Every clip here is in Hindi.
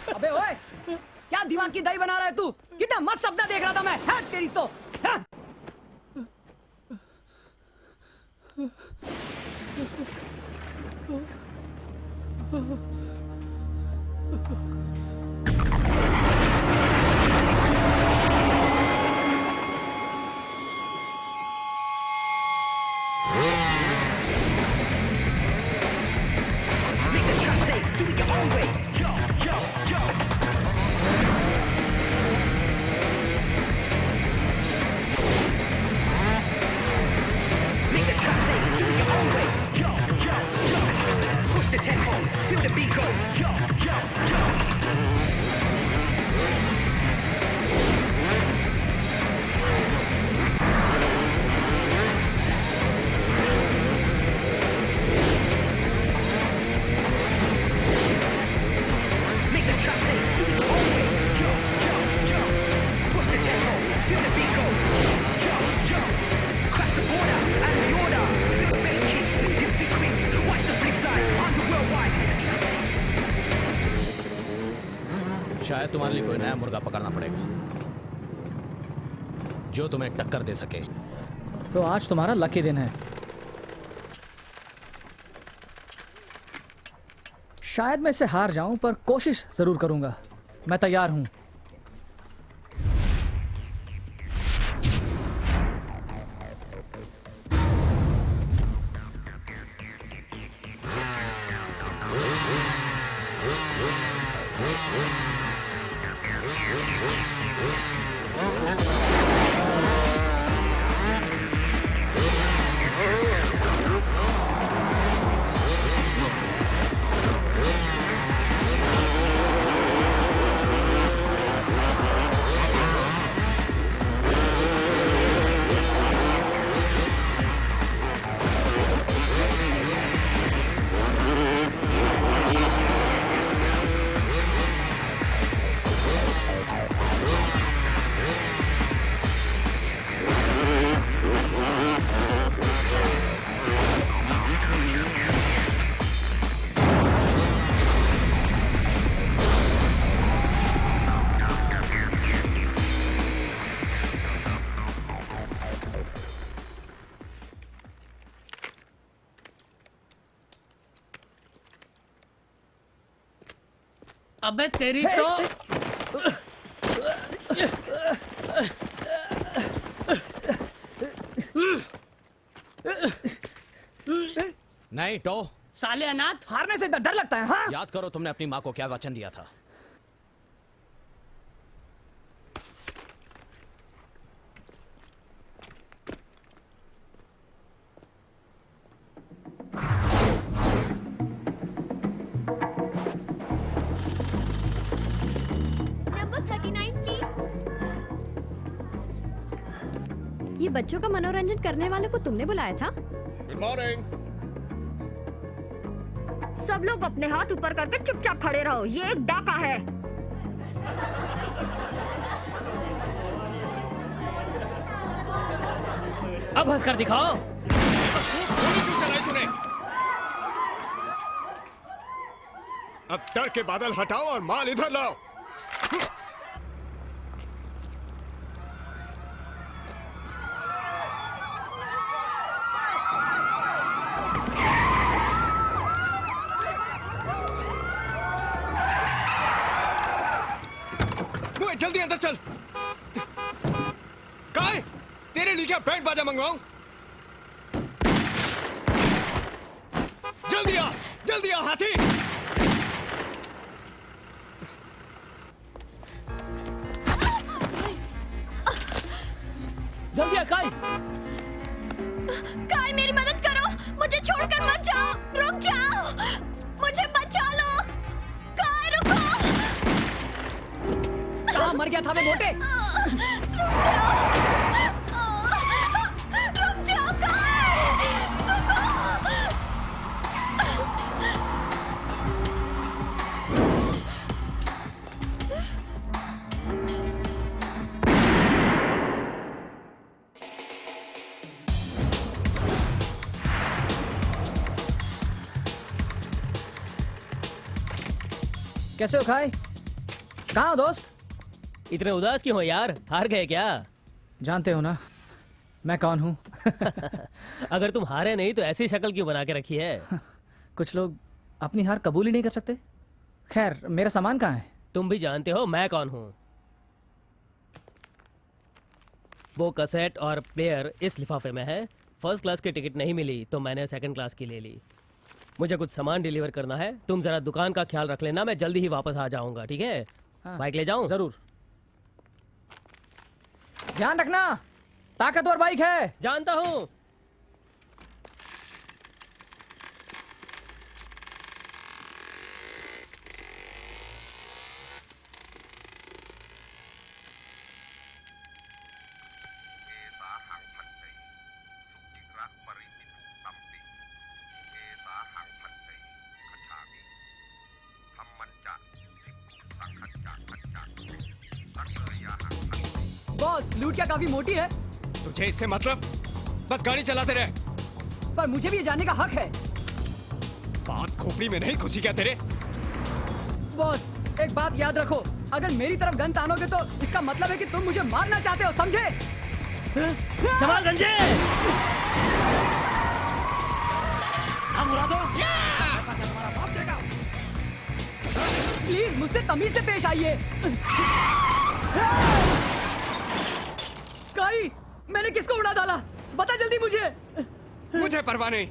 अबे ओए, क्या दिमाग की दही बना रहा है तू? कितना मस्त सपना देख रहा था मैं। हाँ, तेरी तो हाँ। शायद तुम्हारे लिए कोई नया मुर्गा पकड़ना पड़ेगा जो तुम्हें टक्कर दे सके। तो आज तुम्हारा लकी दिन है। शायद मैं इसे हार जाऊं, पर कोशिश जरूर करूंगा। मैं तैयार हूं। अबे तेरी तो नहीं टो, साले अनाथ। हारने से इतना डर लगता है? हाँ? याद करो तुमने अपनी माँ को क्या वचन दिया था। ये बच्चों का मनोरंजन करने वाले को तुमने बुलाया था? Good morning. सब लोग अपने हाथ ऊपर करके चुपचाप खड़े रहो, ये एक डाका है। अब हंस कर दिखाओ। गोली क्यों चलाई तूने? अब डर के बादल हटाओ और माल इधर लाओ। जल्दी अंदर चल। काय तेरे लिए क्या बैंड बाजा मंगवाऊं? जल्दी आ हाथी। जल्दी आ काय। काय मेरी मदद करो, मुझे छोड़कर मत जाओ, रुक जाओ, मुझे बचा लो। काय रुको। कहाँ मर गया था मैं मोटे? रुक जाओ काय! कैसे हो खाई? कहाँ हो दोस्त? इतने उदास क्यों हो यार? हार गए क्या? जानते हो ना मैं कौन हूँ? अगर तुम हारे नहीं तो ऐसी शक्ल क्यों बना के रखी है? कुछ लोग अपनी हार कबूल ही नहीं कर सकते। खैर, मेरा सामान कहाँ है? तुम भी जानते हो मैं कौन हूँ। वो कैसेट और प्लेयर इस लिफाफे में है। फर्स्ट क्लास की टिकट नहीं मिली तो मैंने सेकंड क्लास की ले ली। मुझे कुछ सामान डिलीवर करना है, तुम जरा दुकान का ख्याल रख लेना, मैं जल्दी ही वापस आ जाऊंगा, ठीक है? हाँ। बाइक ले जाऊं? जरूर। ध्यान रखना, ताकतवर बाइक है। जानता हूँ। बॉस, लूटिया काफी मोटी है, तुझे इससे मतलब? बस गाड़ी चलाते रहे। पर मुझे भी ये जानने का हक है। बात खोपड़ी में नहीं घुसी क्या तेरे? बॉस, एक बात याद रखो, अगर मेरी तरफ गन तानोगे तो इसका मतलब है कि तुम मुझे मारना चाहते हो, समझे? संभाल गंजे! प्लीज मुझसे तमीज से पेश आइए। काई, मैंने किसको उड़ा डाला? बता जल्दी मुझे। मुझे परवाह नहीं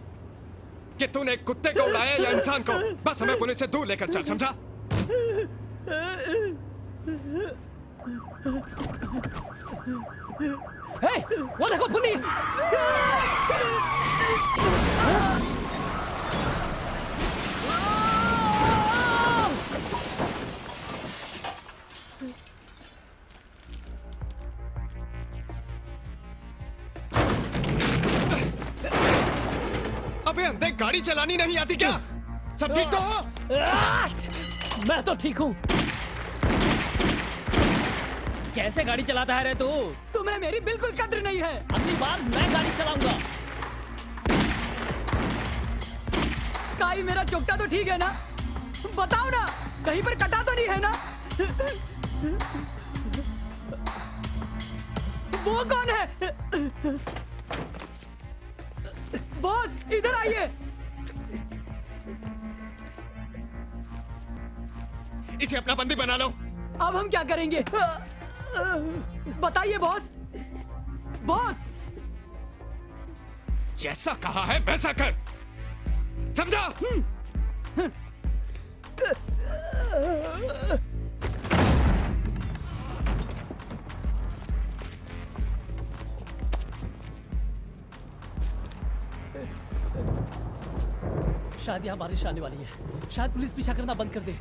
कि तूने एक कुत्ते को उड़ाया या इंसान को। बस हमें पुलिस से दूर लेकर चल, समझा? हे, वो देखो पुलिस! अबे अंधे, गाड़ी चलानी नहीं आती क्या? सब ठीक तो हो? मैं तो ठीक हूँ। कैसे गाड़ी चलाता है रे तू? तुम्हें मेरी बिल्कुल कद्र नहीं है। अगली बार मैं गाड़ी चलाऊंगा। काई, मेरा चोकटा तो ठीक है ना? बताओ ना, कहीं पर कटा तो नहीं है ना? वो कौन है? बॉस, इधर आइए। इसे अपना बंदी बना लो। अब हम क्या करेंगे? बताइए बॉस। बॉस, जैसा कहा है वैसा कर, समझा? शायद यहाँ बारिश आने वाली है। शायद पुलिस पीछा करना बंद कर दे।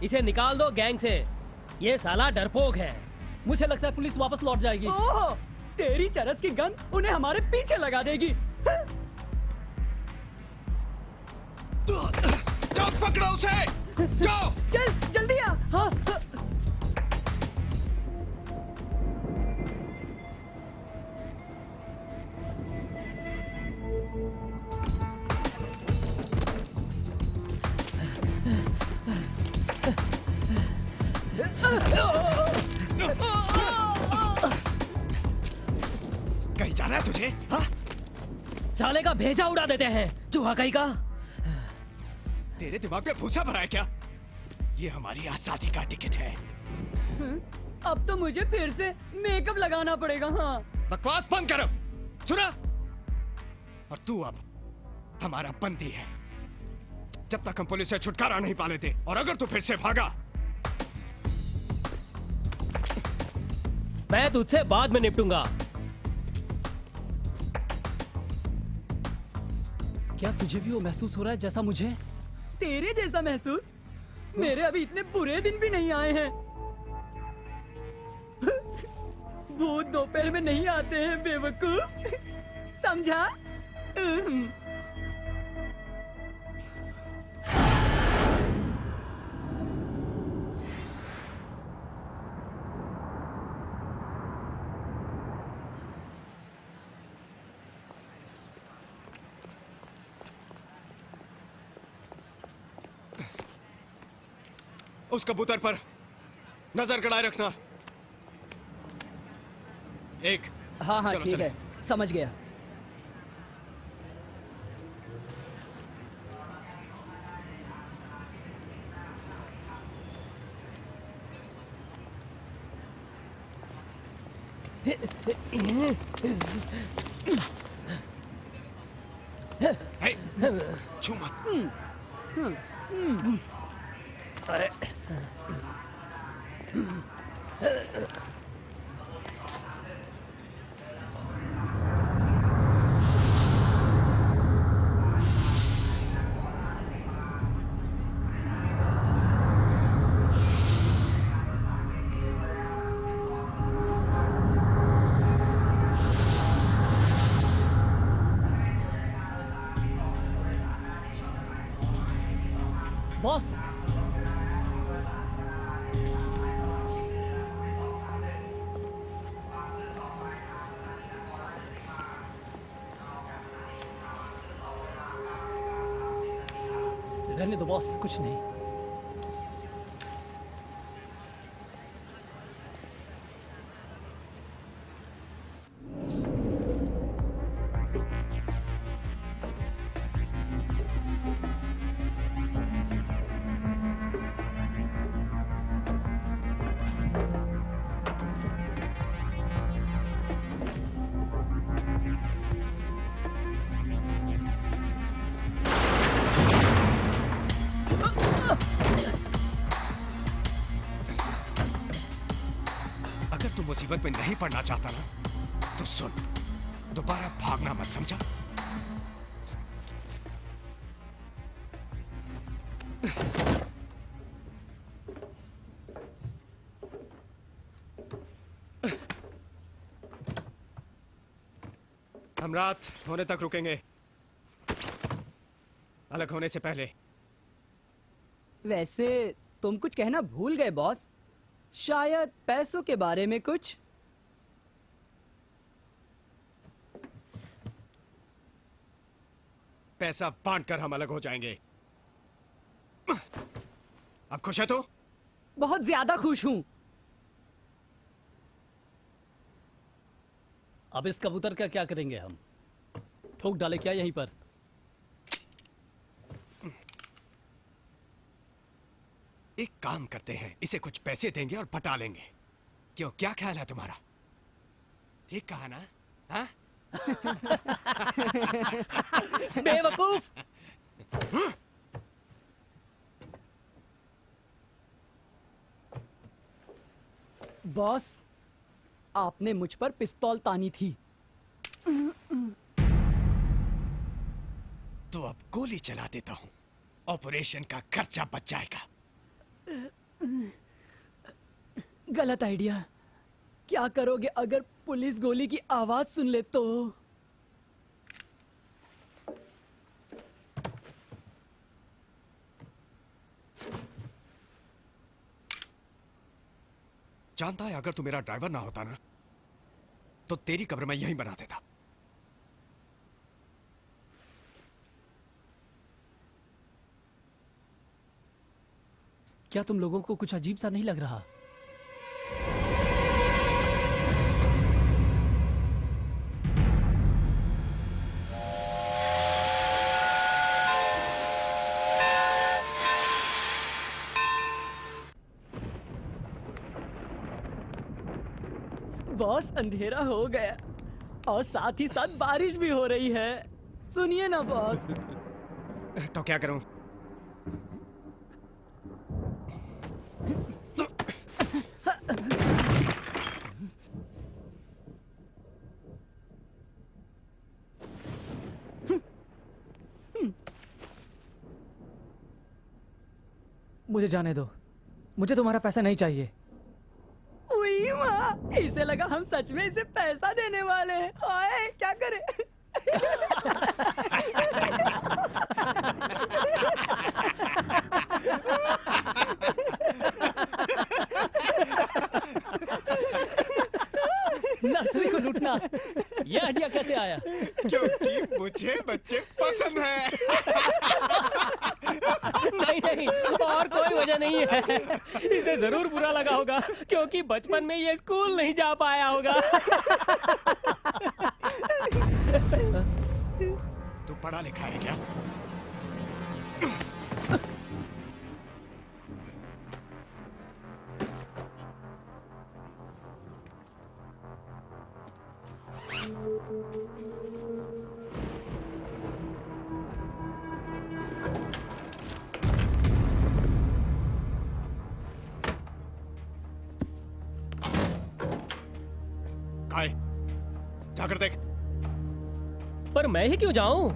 इसे निकाल दो गैंग से। ये साला डरपोक है। मुझे लगता है पुलिस वापस लौट जाएगी। ओह, तेरी चरस की गन उन्हें हमारे पीछे लगा देगी। जाओ, पकड़ो उसे। जाओ। चल जल्दी आ। हाँ, हाँ। कहीं जाना है तुझे? हाँ? साले का भेजा उड़ा देते हैं, चूहा कहीं का। तेरे दिमाग में भूसा भरा है क्या? ये हमारी आजादी का टिकट है। अब तो मुझे फिर से मेकअप लगाना पड़ेगा। हाँ, बकवास बंद करो, सुना? और तू अब हमारा बंदी है, जब तक हम पुलिस से छुटकारा नहीं पा लेते। और अगर तू फिर से भागा, मैं तुझसे बाद में निपटूंगा। क्या तुझे भी वो महसूस हो रहा है जैसा मुझे? तेरे जैसा महसूस? मेरे अभी इतने बुरे दिन भी नहीं आए हैं। भूत दोपहर में नहीं आते हैं बेवकूफ। समझा? उस कबूतर पर नजर गड़ाए रखना। एक। हाँ हाँ चलो, ठीक चलो। है, समझ गया। हे, छू मत। बॉस, रहने दो बॉस, कुछ नहीं। अगर तू मुसीबत में नहीं पड़ना चाहता ना, तो सुन, दोबारा भागना मत, समझा? हम रात होने तक रुकेंगे, अलग होने से पहले। वैसे तुम कुछ कहना भूल गए बॉस, शायद पैसों के बारे में कुछ। पैसा बांटकर हम अलग हो जाएंगे। अब खुश है तो? बहुत ज्यादा खुश हूं। अब इस कबूतर का क्या करेंगे हम? ठोक डाले क्या यहीं पर? एक काम करते हैं, इसे कुछ पैसे देंगे और पटा लेंगे। क्यों, क्या ख्याल है तुम्हारा? ठीक कहा ना? हाँ? बेवकूफ। बॉस, आपने मुझ पर पिस्तौल तानी थी। तो अब गोली चला देता हूं, ऑपरेशन का खर्चा बच जाएगा। गलत आइडिया। क्या करोगे अगर पुलिस गोली की आवाज सुन ले तो? जानता है, अगर तू मेरा ड्राइवर ना होता ना, तो तेरी कब्र मैं यहीं बना देता। क्या तुम लोगों को कुछ अजीब सा नहीं लग रहा? बॉस, अंधेरा हो गया और साथ ही साथ बारिश भी हो रही है। सुनिए ना बॉस। तो क्या करूं? मुझे जाने दो, मुझे तुम्हारा पैसा नहीं चाहिए। उई माँ। इसे लगा हम सच में इसे पैसा देने वाले हैं। ओए क्या करे? नर्सरी को लूटना, ये आइडिया कैसे आया? क्योंकि मुझे बच्चे पसंद हैं। नहीं नहीं, और कोई वजह नहीं है। इसे जरूर बुरा लगा होगा क्योंकि बचपन में ये स्कूल नहीं जा पाया होगा। तू पढ़ा लिखा है क्या? काय, जाकर देख। पर मैं ही क्यों जाऊं?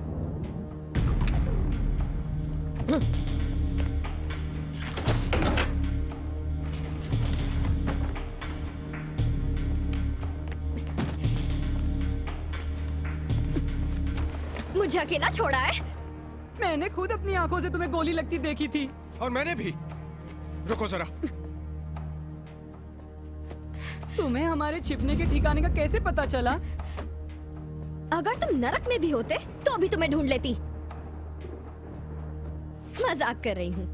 मुझे अकेला छोड़ा है? मैंने खुद अपनी आंखों से तुम्हें गोली लगती देखी थी। और मैंने भी। रुको जरा। तुम्हें हमारे छिपने के ठिकाने का कैसे पता चला? अगर तुम नरक में भी होते तो अभी तुम्हें ढूंढ लेती। मजाक कर रही हूँ।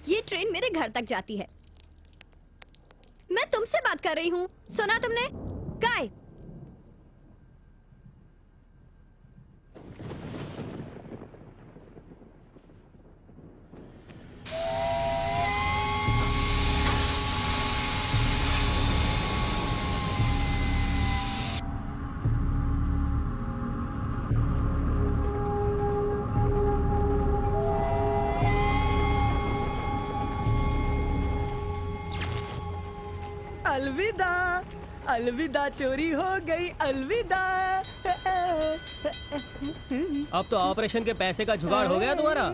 ये ट्रेन मेरे घर तक जाती है। मैं तुमसे बात कर रही हूँ, सुना तुमने? काय? अलविदा, अलविदा, चोरी हो गई, अलविदा। अब तो ऑपरेशन के पैसे का जुगाड़ हो गया तुम्हारा।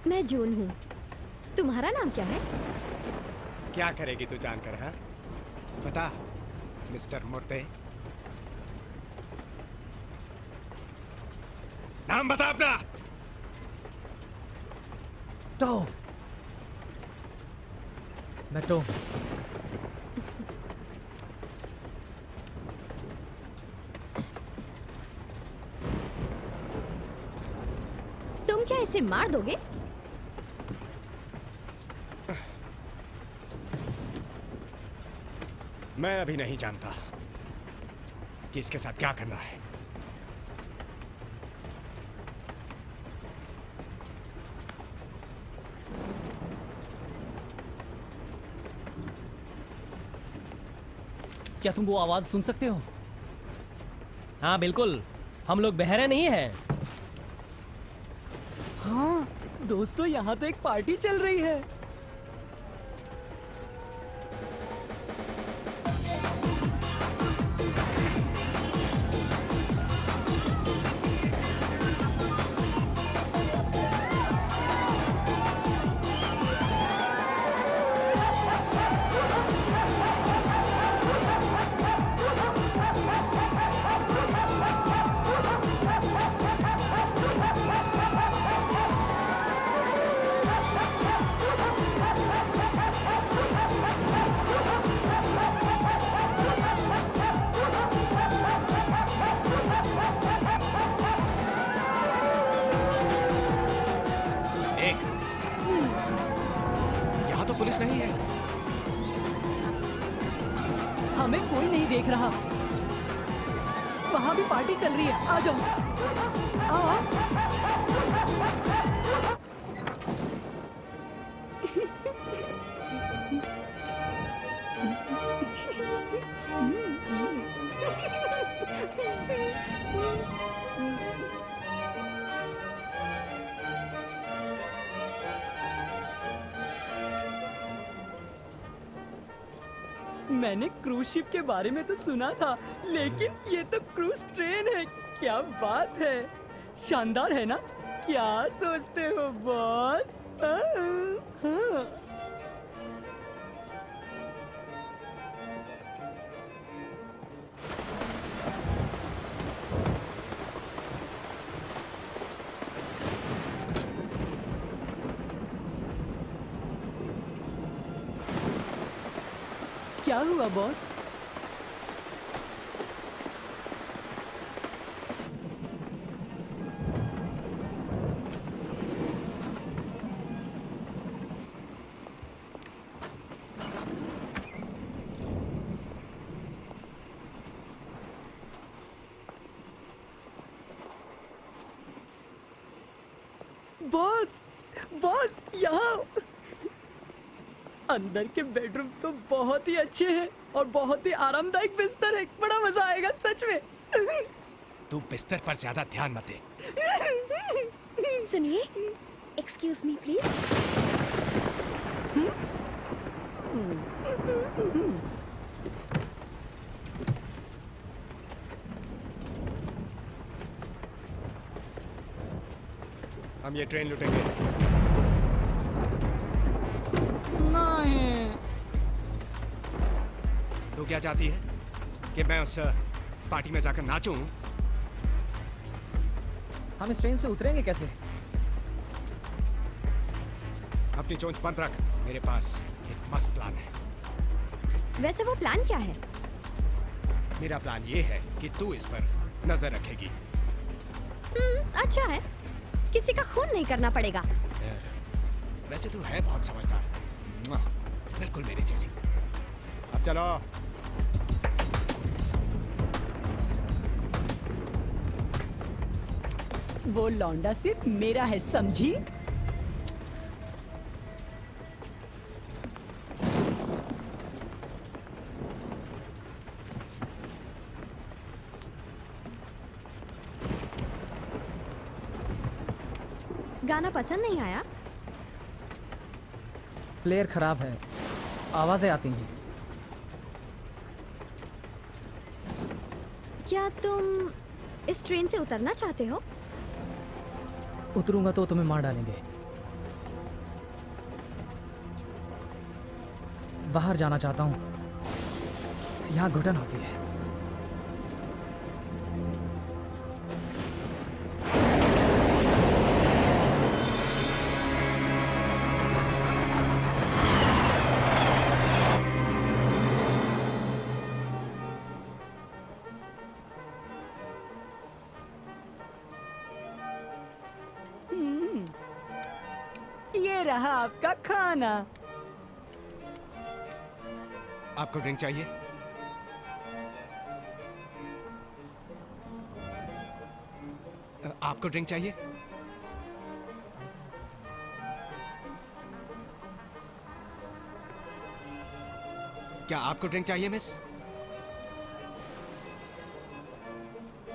मैं जून हूँ। तुम्हारा नाम क्या है? क्या करेगी तू जानकर? हाँ, बता मिस्टर मुर्दे। नाम बता अपना। टॉम, मैं टॉम। तुम क्या इसे मार दोगे? मैं अभी नहीं जानता कि इसके साथ क्या करना है। क्या तुम वो आवाज सुन सकते हो? हाँ बिल्कुल, हम लोग बहरे नहीं हैं। हाँ दोस्तों, यहाँ तो एक पार्टी चल रही है। यहाँ तो पुलिस नहीं है। हमें कोई नहीं देख रहा। वहाँ भी पार्टी चल रही है। आ जाओ, आओ आओ। मैंने क्रूज शिप के बारे में तो सुना था, लेकिन ये तो क्रूज ट्रेन है। क्या बात है, शानदार है ना? क्या सोचते हो बॉस? हाँ। क्या हुआ बॉस? बॉस, बॉस यहाँ अंदर के बेडरूम तो बहुत ही अच्छे हैं और बहुत ही आरामदायक बिस्तर है। बड़ा मजा आएगा सच में। तू बिस्तर पर ज्यादा ध्यान मत दे। सुनिए, एक्सक्यूज मी प्लीज। हम ये ट्रेन लुटेंगे। नहीं। तू क्या चाहती है कि मैं उस पार्टी में जाकर नाचूं? हम इस ट्रेन से उतरेंगे कैसे? अपनी चोंच बंद रख, मेरे पास एक मस्त प्लान है। वैसे वो प्लान क्या है? मेरा प्लान ये है कि तू इस पर नजर रखेगी। अच्छा है, किसी का खून नहीं करना पड़ेगा। वैसे तू है बहुत समझदार, बिल्कुल मेरी जैसी। अब चलो। वो लौंडा सिर्फ मेरा है, समझी? गाना पसंद नहीं आया? प्लेयर खराब है, आवाजें आती हैं। क्या तुम इस ट्रेन से उतरना चाहते हो? उतरूंगा तो तुम्हें मार डालेंगे। बाहर जाना चाहता हूं, यहाँ घुटन होती है। ये रहा आपका खाना। आपको ड्रिंक चाहिए? आपको ड्रिंक चाहिए? क्या आपको ड्रिंक चाहिए मिस?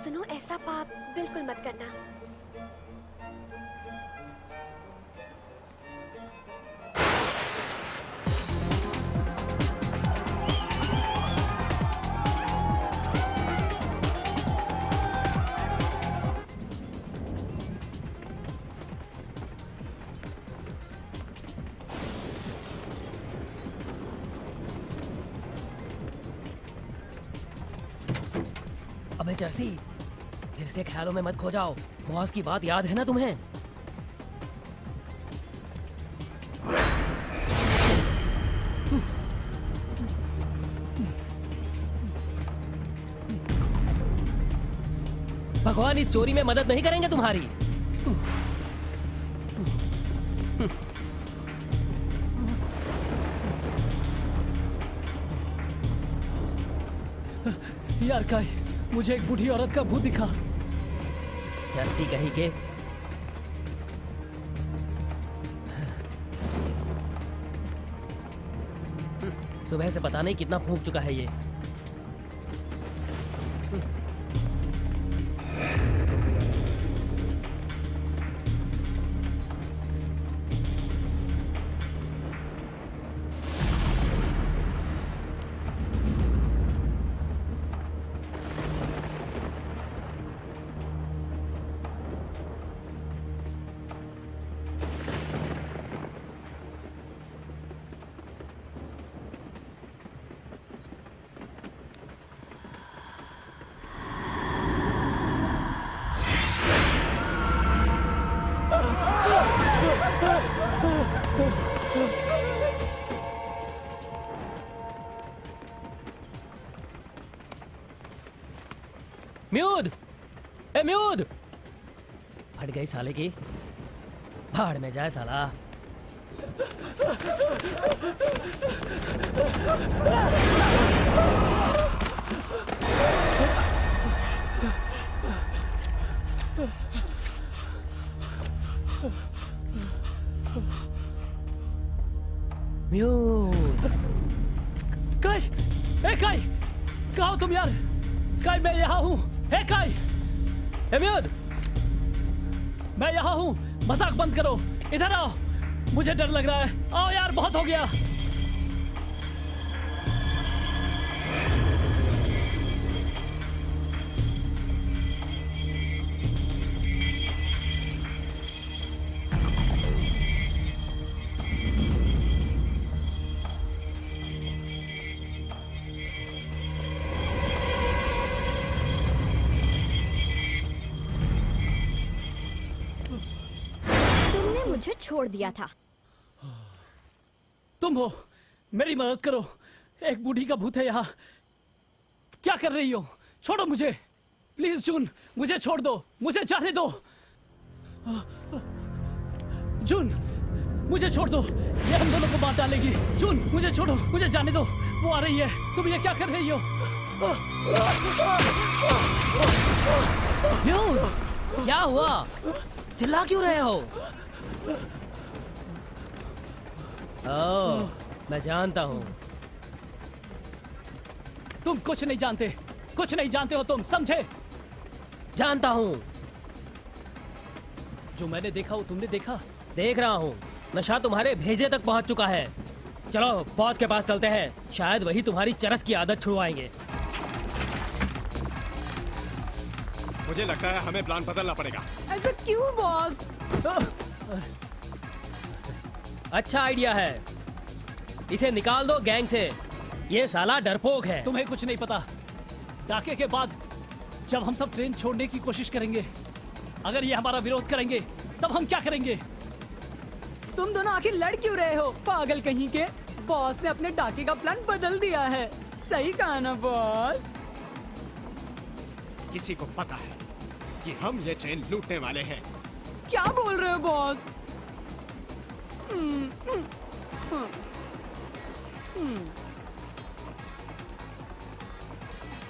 सुनो, ऐसा पाप बिल्कुल मत करना। अबे चर्सी, फिर से ख्यालों में मत खो जाओ। बॉस की बात याद है ना तुम्हें? भगवान इस चोरी में मदद नहीं करेंगे तुम्हारी। यार काई, मुझे एक बूढ़ी औरत का भूत दिखा। चर्सी कहीं के। सुबह से पता नहीं कितना फूंक चुका है ये। म्यूद, ए म्यूद, फट गई साले की, भाड़ में जाए साला। म्यूद, काई, ए काई, कहाँ हो तुम यार? काई मैं यहाँ हूँ। ए काई, ए म्यूद, मैं यहाँ हूँ। मजाक बंद करो, इधर आओ। मुझे डर लग रहा है। आओ यार, बहुत हो गया। तुमने मुझे छोड़ दिया था। तुम हो, मेरी मदद करो। एक बूढ़ी का भूत है यहाँ। क्या कर रही हो? छोड़ो मुझे, प्लीज जून, मुझे छोड़ दो, मुझे जाने दो। जून, मुझे छोड़ दो, ये हम दोनों को मार डालेगी। जून, मुझे छोड़ो, मुझे जाने दो। वो आ रही है। तुम ये क्या कर रही हो? म्यूद, क्या हुआ? चिल्ला क्यों रहे हो? ओह, मैं जानता हूँ। तुम कुछ नहीं जानते, कुछ नहीं जानते हो तुम, समझे? जानता हूँ। जो मैंने देखा वो तुमने देखा। देख रहा हूँ, नशा तुम्हारे भेजे तक पहुँच चुका है। चलो बॉस के पास चलते हैं, शायद वही तुम्हारी चरस की आदत छुड़वाएंगे। मुझे लगता है हमें प्लान बदलना पड़ेगा। ऐसा क्यों बॉस? अच्छा आइडिया है, इसे निकाल दो गैंग से। ये साला डरपोक है। तुम्हें कुछ नहीं पता। डाके के बाद जब हम सब ट्रेन छोड़ने की कोशिश करेंगे, अगर ये हमारा विरोध करेंगे, तब हम क्या करेंगे? तुम दोनों आखिर लड़ क्यों रहे हो? पागल कहीं के। बॉस ने अपने डाके का प्लान बदल दिया है। सही कहा ना बॉस? किसी को पता है कि हम ये ट्रेन लूटने वाले हैं। क्या बोल रहे हो बॉस?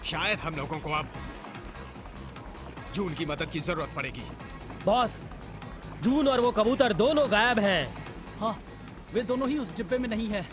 शायद हम लोगों को अब जून की मदद की जरूरत पड़ेगी। बॉस, जून और वो कबूतर दोनों गायब हैं। हाँ, वे दोनों ही उस डिब्बे में नहीं है।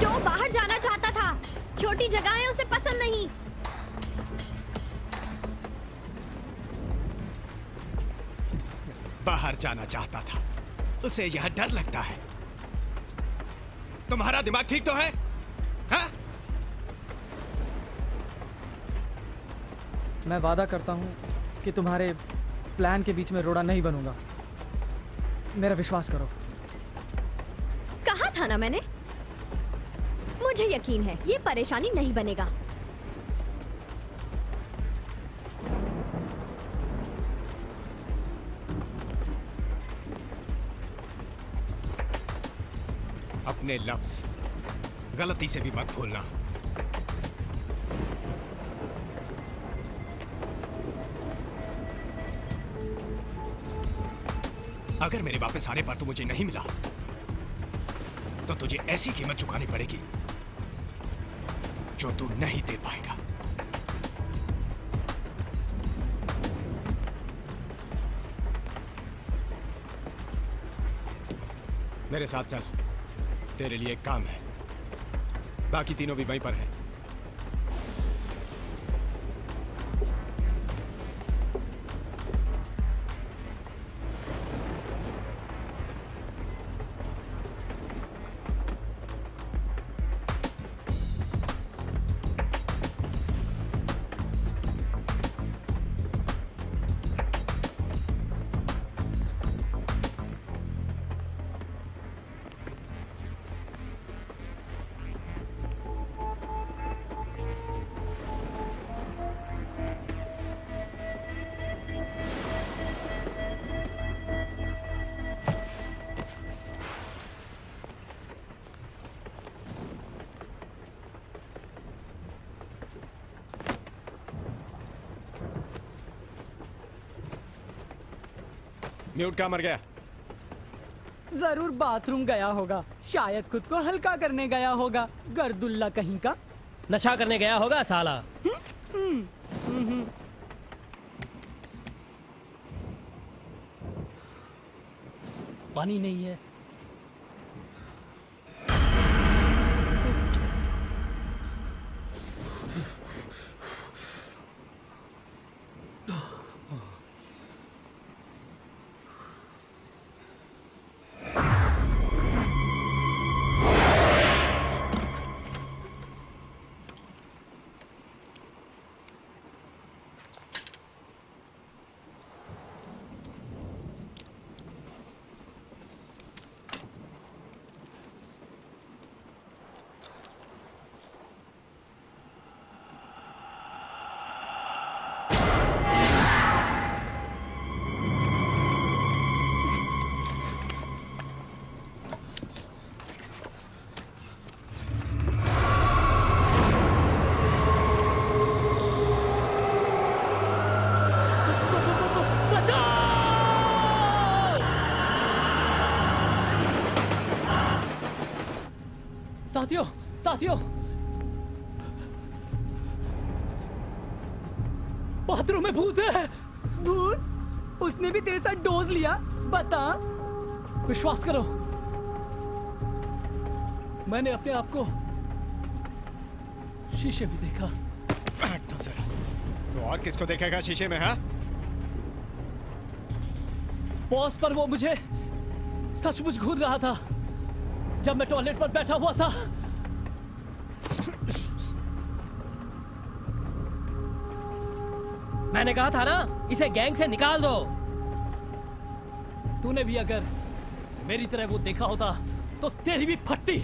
टो बाहर जाना चाहता था। छोटी जगहें उसे पसंद नहीं। बाहर जाना चाहता था, उसे यह डर लगता है। तुम्हारा दिमाग ठीक तो है? हाँ? मैं वादा करता हूँ कि तुम्हारे प्लान के बीच में रोड़ा नहीं बनूंगा। मेरा विश्वास करो। कहा था ना मैंने? मुझे यकीन है ये परेशानी नहीं बनेगा। अपने लफ्ज गलती से भी मत भूलना। अगर मेरे वापस आने पर तू मुझे नहीं मिला तो तुझे ऐसी कीमत चुकानी पड़ेगी जो तू नहीं दे पाएगा। मेरे साथ चल, तेरे लिए एक काम है। बाकी तीनों भी वहीं पर हैं। म्यूट कहाँ मर गया? जरूर बाथरूम गया होगा, शायद खुद को हल्का करने गया होगा, गर्दुल्ला कहीं का। नशा करने गया होगा साला। पानी नहीं है। साथियों, साथियों, बाथरूम में भूत है। भूत? उसने भी तेरे साथ डोज लिया? बता। विश्वास करो, मैंने अपने आप को शीशे में देखा। बैठ तो जरा। तो और किसको देखेगा शीशे में? हाँ, बॉस पर वो मुझे सचमुच घूर रहा था जब मैं टॉयलेट पर बैठा हुआ था। मैंने कहा था ना, इसे गैंग से निकाल दो। तूने भी अगर मेरी तरह वो देखा होता तो तेरी भी फट्टी।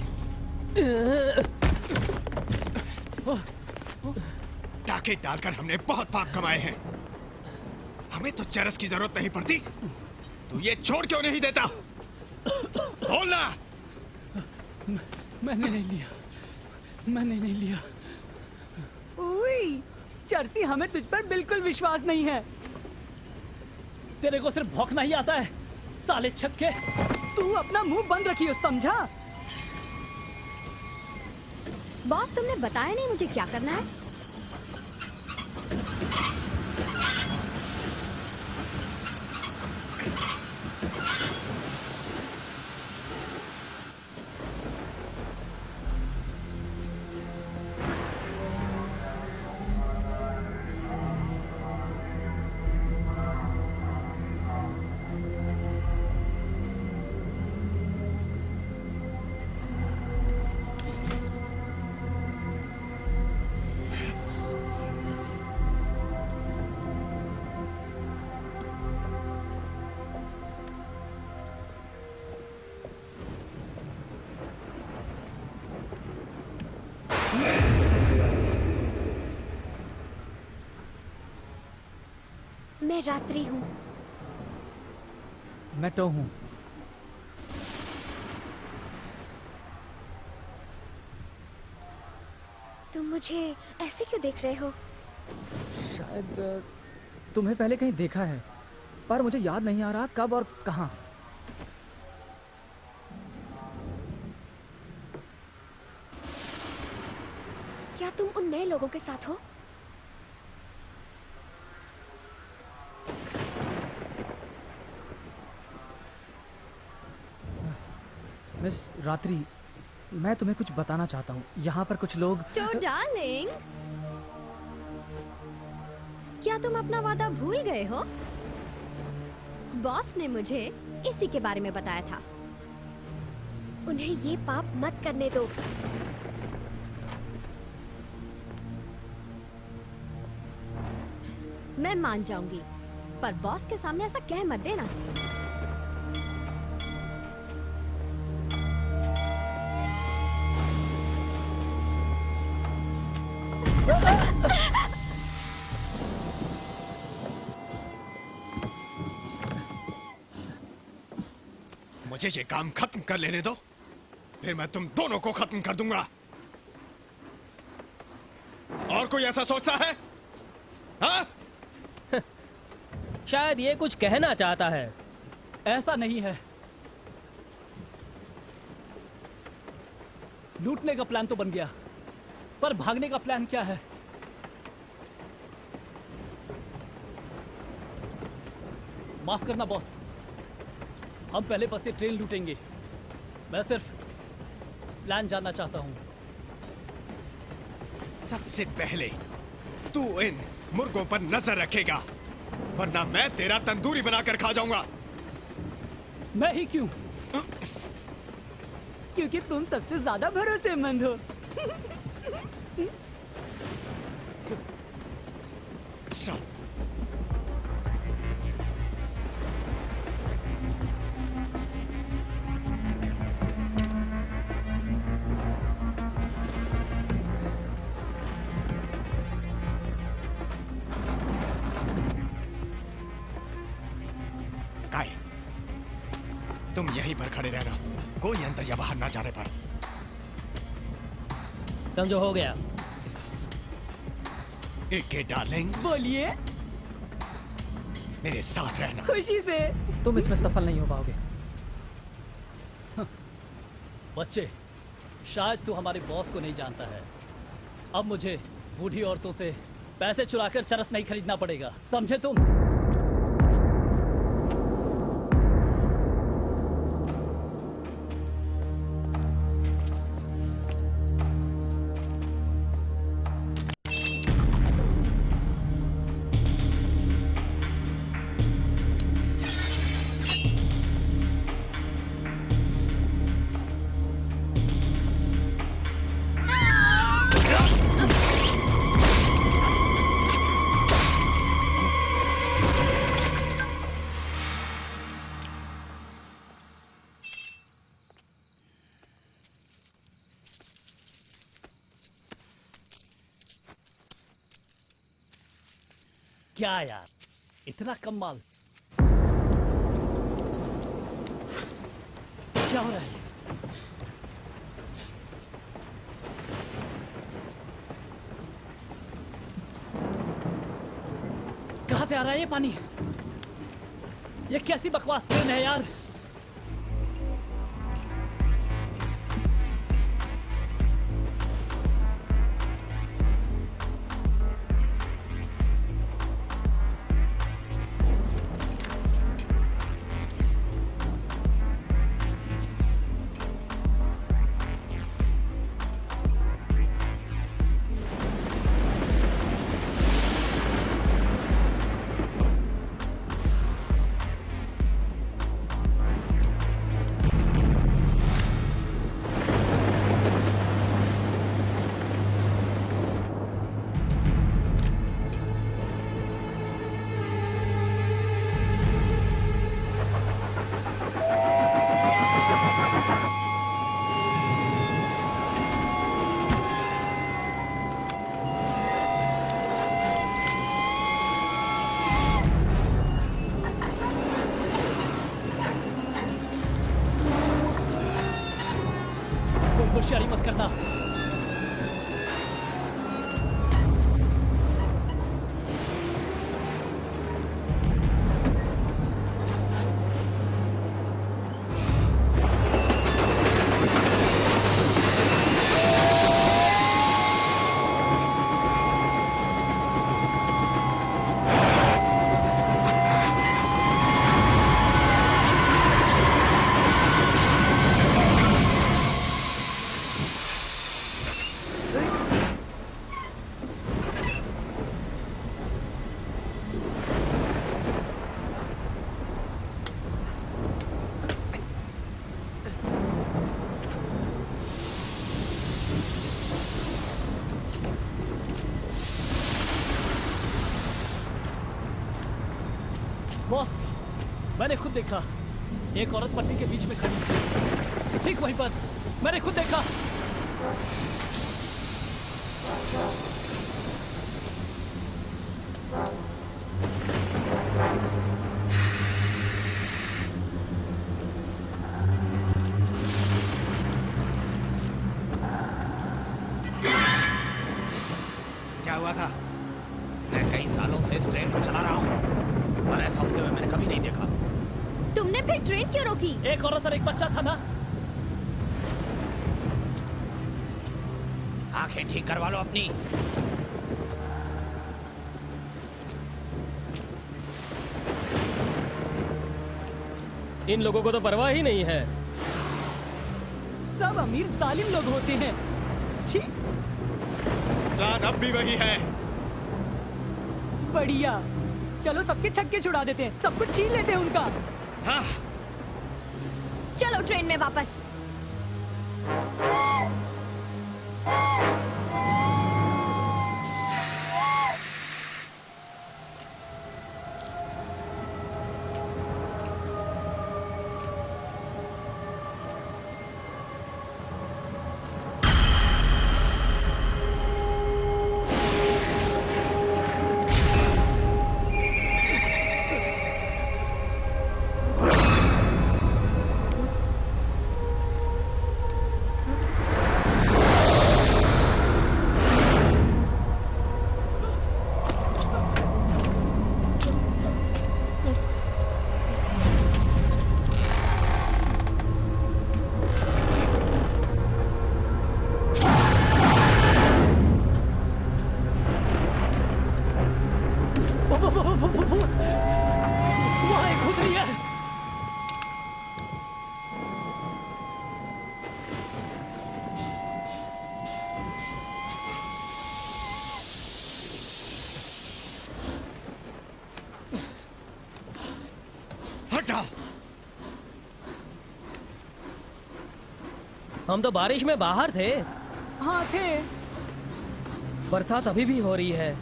टाके डालकर हमने बहुत पाप कमाए हैं, हमें तो चरस की जरूरत नहीं पड़ती। तू ये छोड़ क्यों नहीं देता? बोलना। मैंने नहीं लिया, मैंने नहीं लिया। उई, चर्सी, हमें तुझ पर बिल्कुल विश्वास नहीं है। तेरे को सिर्फ भौंकना ही आता है, साले छक्के। तू अपना मुंह बंद रखियो, समझा? बॉस, तुमने बताया नहीं मुझे क्या करना है। मैं रात्रि हूँ। मैं टो हूँ। तुम मुझे ऐसे क्यों देख रहे हो? शायद तुम्हें पहले कहीं देखा है, पर मुझे याद नहीं आ रहा कब और कहाँ। क्या तुम उन नए लोगों के साथ हो? मिस रात्रि, मैं तुम्हें कुछ बताना चाहता हूँ। यहाँ पर कुछ लोग। तो डार्लिंग, क्या तुम अपना वादा भूल गए हो? बॉस ने मुझे इसी के बारे में बताया था। उन्हें ये पाप मत करने दो। मैं मान जाऊंगी, पर बॉस के सामने ऐसा कह मत देना। मुझे ये काम खत्म कर लेने दो, फिर मैं तुम दोनों को खत्म कर दूंगा। और कोई ऐसा सोचता है? हाँ? शायद ये कुछ कहना चाहता है। ऐसा नहीं है। लूटने का प्लान तो बन गया, पर भागने का प्लान क्या है? माफ करना बॉस, हम पहले बस से ट्रेन लूटेंगे। मैं सिर्फ प्लान जानना चाहता हूं। सबसे पहले तू इन मुर्गों पर नजर रखेगा, वरना मैं तेरा तंदूरी बनाकर खा जाऊंगा। मैं ही क्यों? क्योंकि तुम सबसे ज्यादा भरोसेमंद हो। सब काय, तुम यहीं पर खड़े रहना, कोई अंदर या बाहर ना जाने पर। समझो हो गया। एके डार्लिंग, बोलिए। मेरे साथ रहना। खुशी से। तुम इसमें सफल नहीं हो पाओगे। बच्चे, शायद तू हमारे बॉस को नहीं जानता है। अब मुझे बूढ़ी औरतों से पैसे चुराकर चरस नहीं खरीदना पड़ेगा, समझे तुम? क्या यार, इतना कम माल? क्या हो रहा है? कहां से आ रहा है ये पानी? ये कैसी बकवास ट्रेन है यार? होशियारी मत करना। बॉस, मैंने खुद देखा, एक औरत पट्टी के बीच में खड़ी थी, ठीक वहीं पर। मैंने खुद देखा। क्या हुआ था? मैं कई सालों से इस ट्रेन को चला रहा हूँ और ऐसा होते हुए मैंने कभी नहीं देखा। तुमने फिर ट्रेन क्यों रोकी? एक औरत और एक बच्चा था ना। आंखें ठीक करवा लो अपनी। इन लोगों को तो परवाह ही नहीं है। सब अमीर जालिम लोग होते हैं। छी, प्लान अब भी वही है। बढ़िया। चलो सबके छक्के छुड़ा देते हैं, सब कुछ छीन लेते हैं उनका। हाँ, चलो ट्रेन में वापस। भूत! वहाँ एक भूत रही है। हट जाओ। हम तो बारिश में बाहर थे। हाँ थे। बरसात अभी भी हो रही है।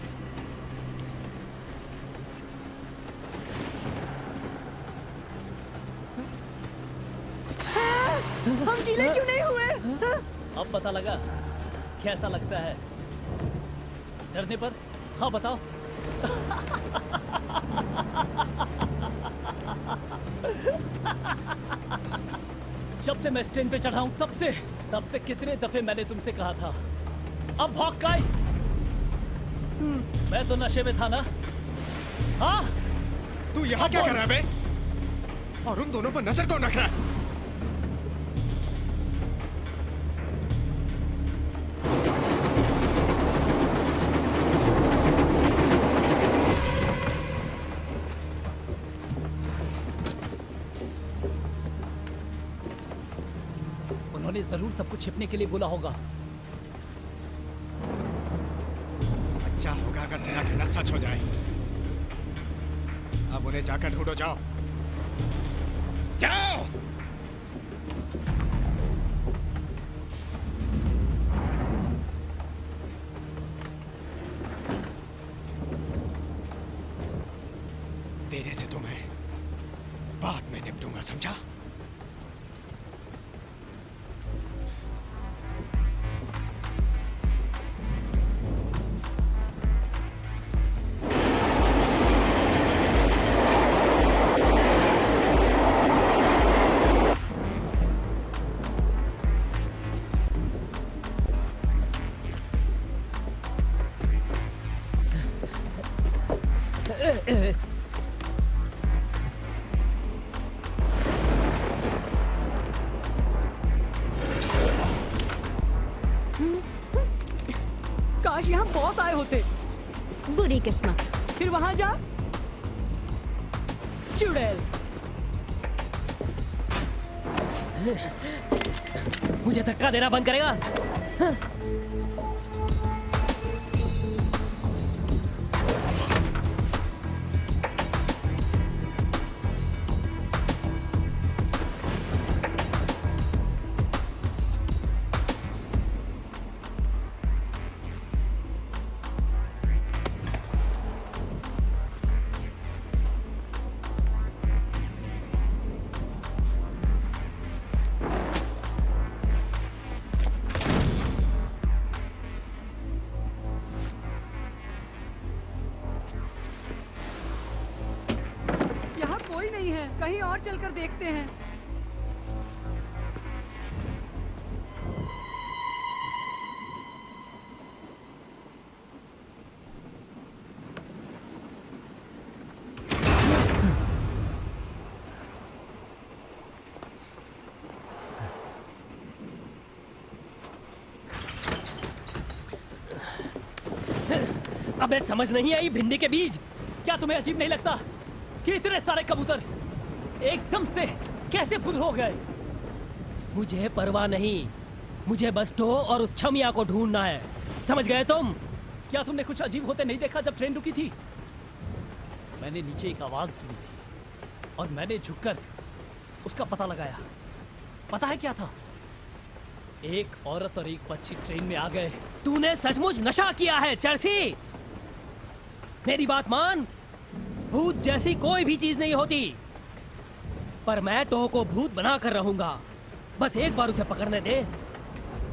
हम गीले क्यों नहीं हुए? अब पता लगा कैसा लगता है डरने पर। हाँ बताओ। जब से मैं इस ट्रेन पे चढ़ा हूं तब से कितने दफे मैंने तुमसे कहा था अब भौंक का ही। मैं तो नशे में था ना। हाँ, तू यहाँ क्या कर रहा है बे? और उन दोनों पर नजर कौन रख रहा है? उन्होंने जरूर सबको छिपने के लिए बोला होगा। अच्छा होगा अगर तेरा कहना सच हो जाए। अब उन्हें जाकर ढूंढो, जाओ जाओ। तेरे से तो मैं बाद में निपटूंगा, समझा? काश यहाँ बॉस आए होते। बुरी किस्मत। फिर वहां जा। चुड़ैल। मुझे धक्का देना बंद करेगा? यहाँ कोई नहीं है, कहीं और चलकर देखते हैं। अबे समझ नहीं आई भिंडी के बीज। क्या तुम्हें अजीब नहीं लगता कि इतने सारे कबूतर एकदम से कैसे फुल हो गए? मुझे परवाह नहीं, मुझे बस टो और उस छमिया को ढूंढना है। समझ गए तुम? क्या तुमने कुछ अजीब होते नहीं देखा जब ट्रेन रुकी थी? मैंने नीचे एक आवाज सुनी थी और मैंने झुककर उसका पता लगाया। पता है क्या था? एक औरत और एक बच्ची ट्रेन में आ गए। तूने सचमुच नशा किया है चर्सी। मेरी बात मान, भूत जैसी कोई भी चीज नहीं होती, पर मैं टो को भूत बना कर रहूंगा। बस एक बार उसे पकड़ने दे,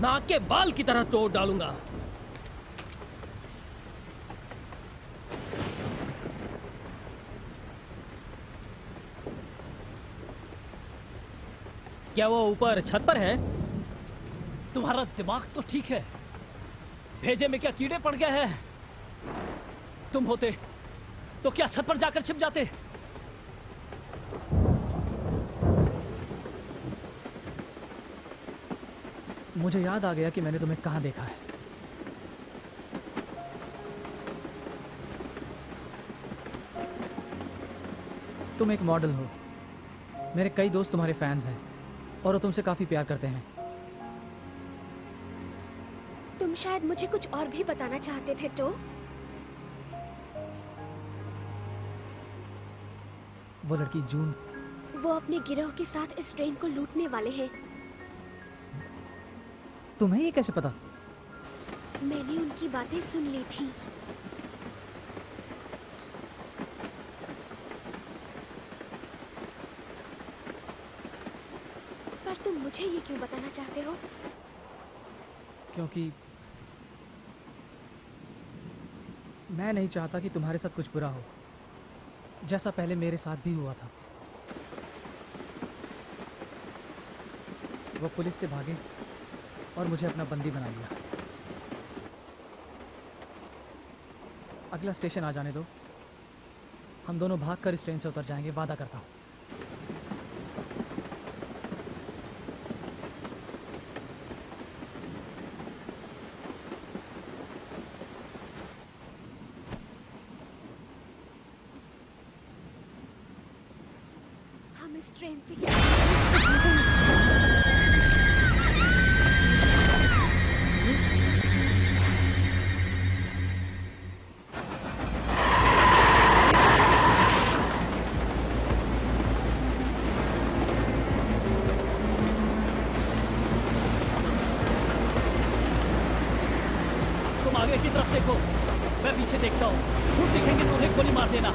नाक के बाल की तरह तोड़ डालूंगा। क्या वो ऊपर छत पर है? तुम्हारा दिमाग तो ठीक है, भेजे में क्या कीड़े पड़ गए हैं? तुम होते तो क्या छत पर जाकर छिप जाते? मुझे याद आ गया कि मैंने तुम्हें कहाँ देखा है। तुम एक मॉडल हो। मेरे कई दोस्त तुम्हारे फैंस हैं और वो तुमसे काफी प्यार करते हैं। तुम शायद मुझे कुछ और भी बताना चाहते थे टो। वो लड़की जून, वो अपने गिरोह के साथ इस ट्रेन को लूटने वाले हैं। तुम्हें ये कैसे पता? मैंने उनकी बातें सुन ली थी। पर तुम मुझे ये क्यों बताना चाहते हो? क्योंकि मैं नहीं चाहता कि तुम्हारे साथ कुछ बुरा हो, जैसा पहले मेरे साथ भी हुआ था। वो पुलिस से भागे और मुझे अपना बंदी बना लिया। अगला स्टेशन आ जाने दो, हम दोनों भागकर इस ट्रेन से उतर जाएंगे, वादा करता हूँ। हम इस ट्रेन से तुम आगे की तरफ देखो, मैं पीछे देखता हूँ। खुद दिखेंगे तो उन्हें गोली मार देना।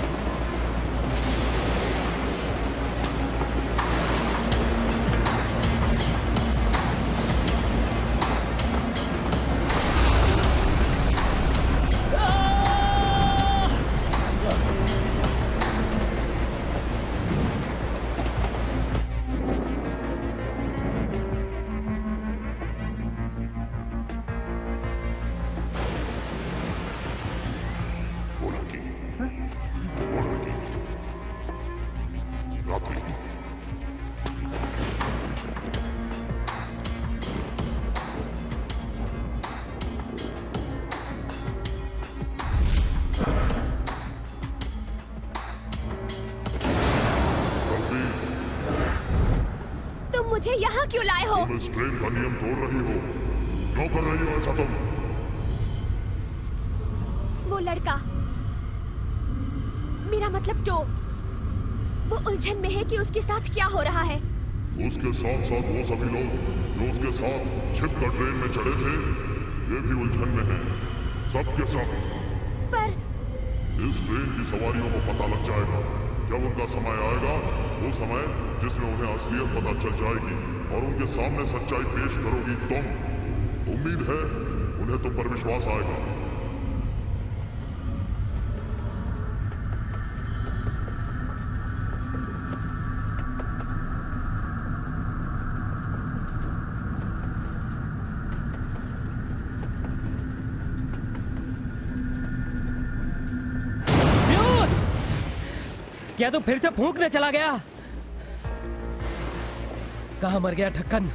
वो लड़की रात्रि तुम मुझे यहाँ क्यों लाए हो? तुम इस ट्रेन का नियम तोड़ रही हो। क्यों कर रही हो ऐसा तुम? वो लड़का, मेरा मतलब टो, वो उलझन में है कि उसके साथ क्या हो रहा है। उसके साथ साथ वो सभी लोग जो उसके साथ छिपकर ट्रेन में चढ़े थे, ये भी उलझन में हैं। सबके सब। पर इस ट्रेन की सवारियों को पता लग जाएगा। जब उनका समय आएगा, वो समय जिसमें उन्हें असलियत पता चल जाएगी और उनके सामने सच्चाई पेश करोगी तुम। उम्मीद है उन्हें तुम पर विश्वास आएगा। क्या तू फिर से फूंकने चला गया? कहाँ मर गया ढक्कन?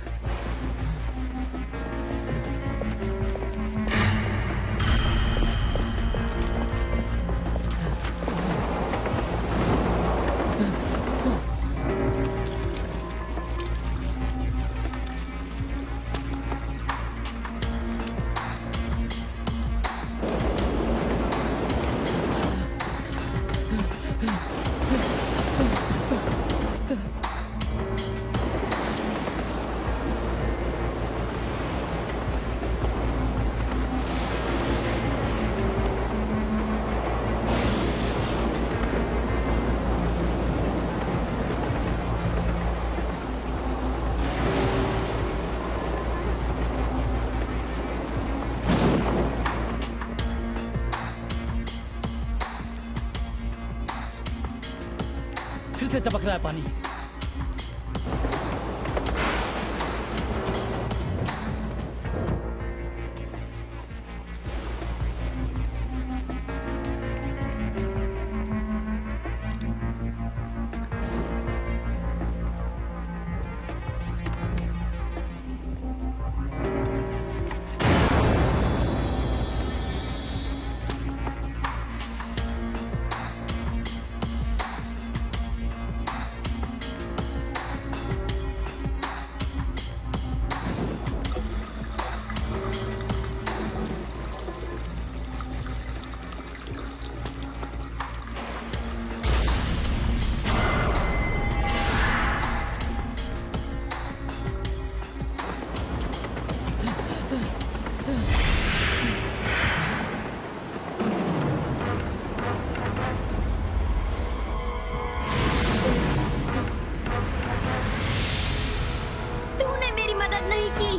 से टपक रहा है पानी। तूने मेरी मदद नहीं की।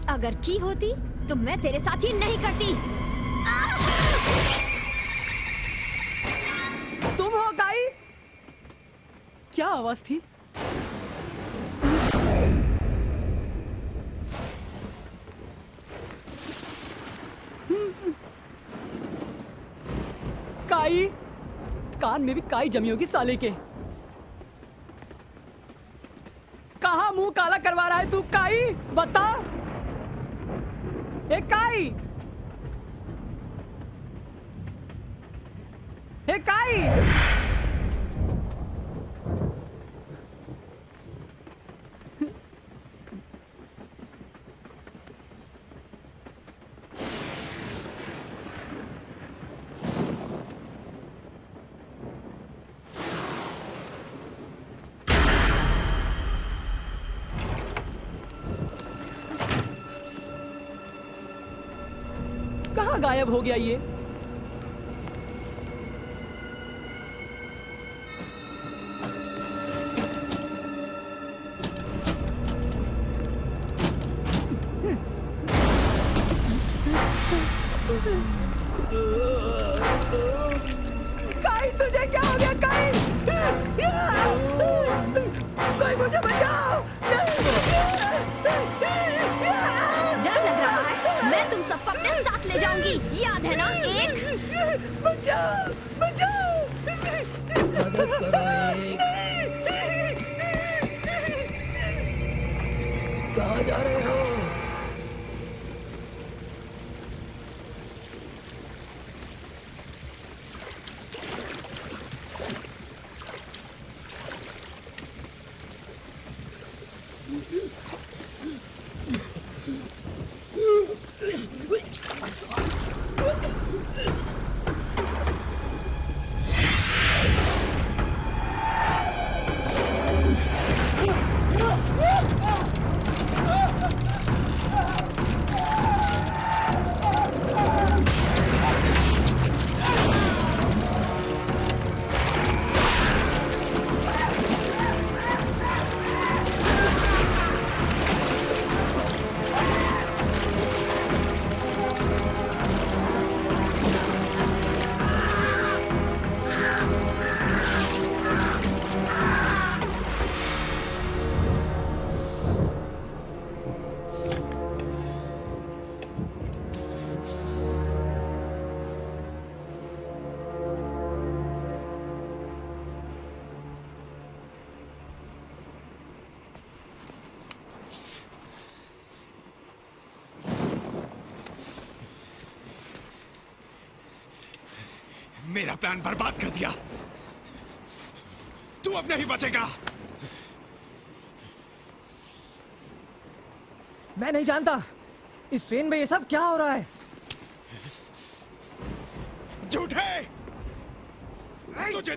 अगर की होती तो मैं तेरे साथ ही नहीं करती। तुम हो काई? क्या आवाज थी? काई? कान में भी काई जमी होगी साले के। कहाँ मुंह काला करवा रहा है तू काई? बता। ए काई? ए काई? कहाँ गायब हो गया ये? काई तुझे क्या हो गया काई? कोई मुझे बचाओ! डर लग रहा है? मैं तुम सबको अपने साथ ले जाऊंगी, याद है ना? एक बचाओ! बचाओ! मदद करो एक। कहाँ जा रहे हो? मेरा प्लान बर्बाद कर दिया। तू अब नहीं बचेगा। मैं नहीं जानता इस ट्रेन में ये सब क्या हो रहा है। झूठे! तुझे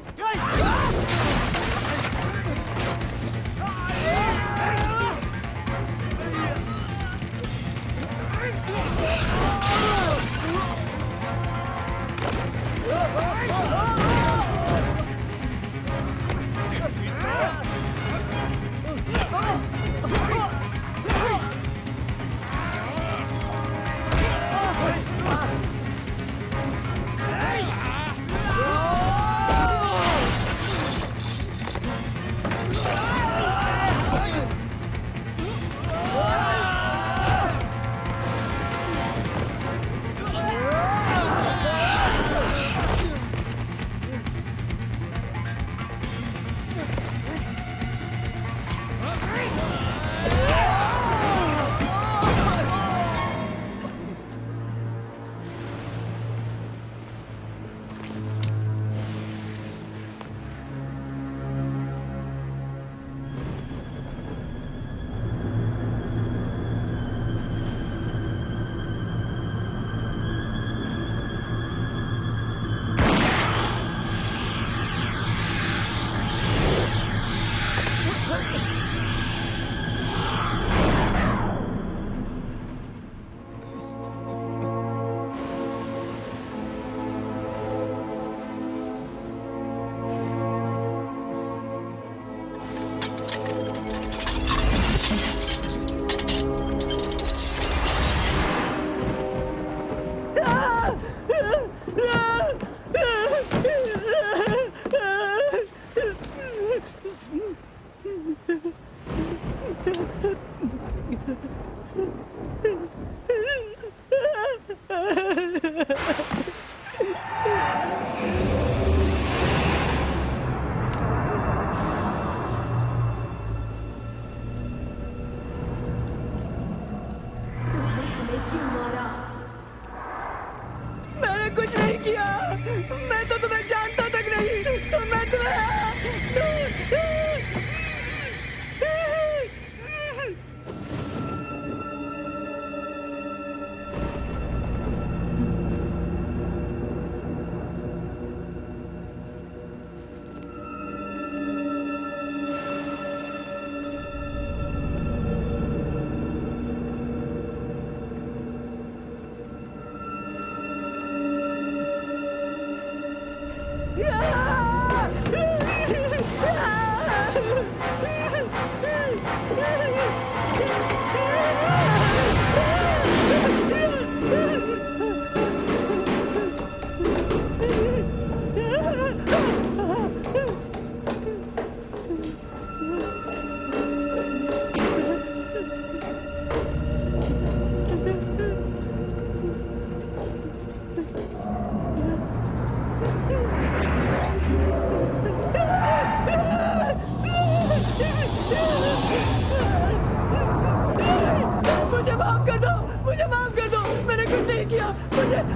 मैंने कुछ नहीं किया, मैं तो तुम्हें जानता तक नहीं, तो मैं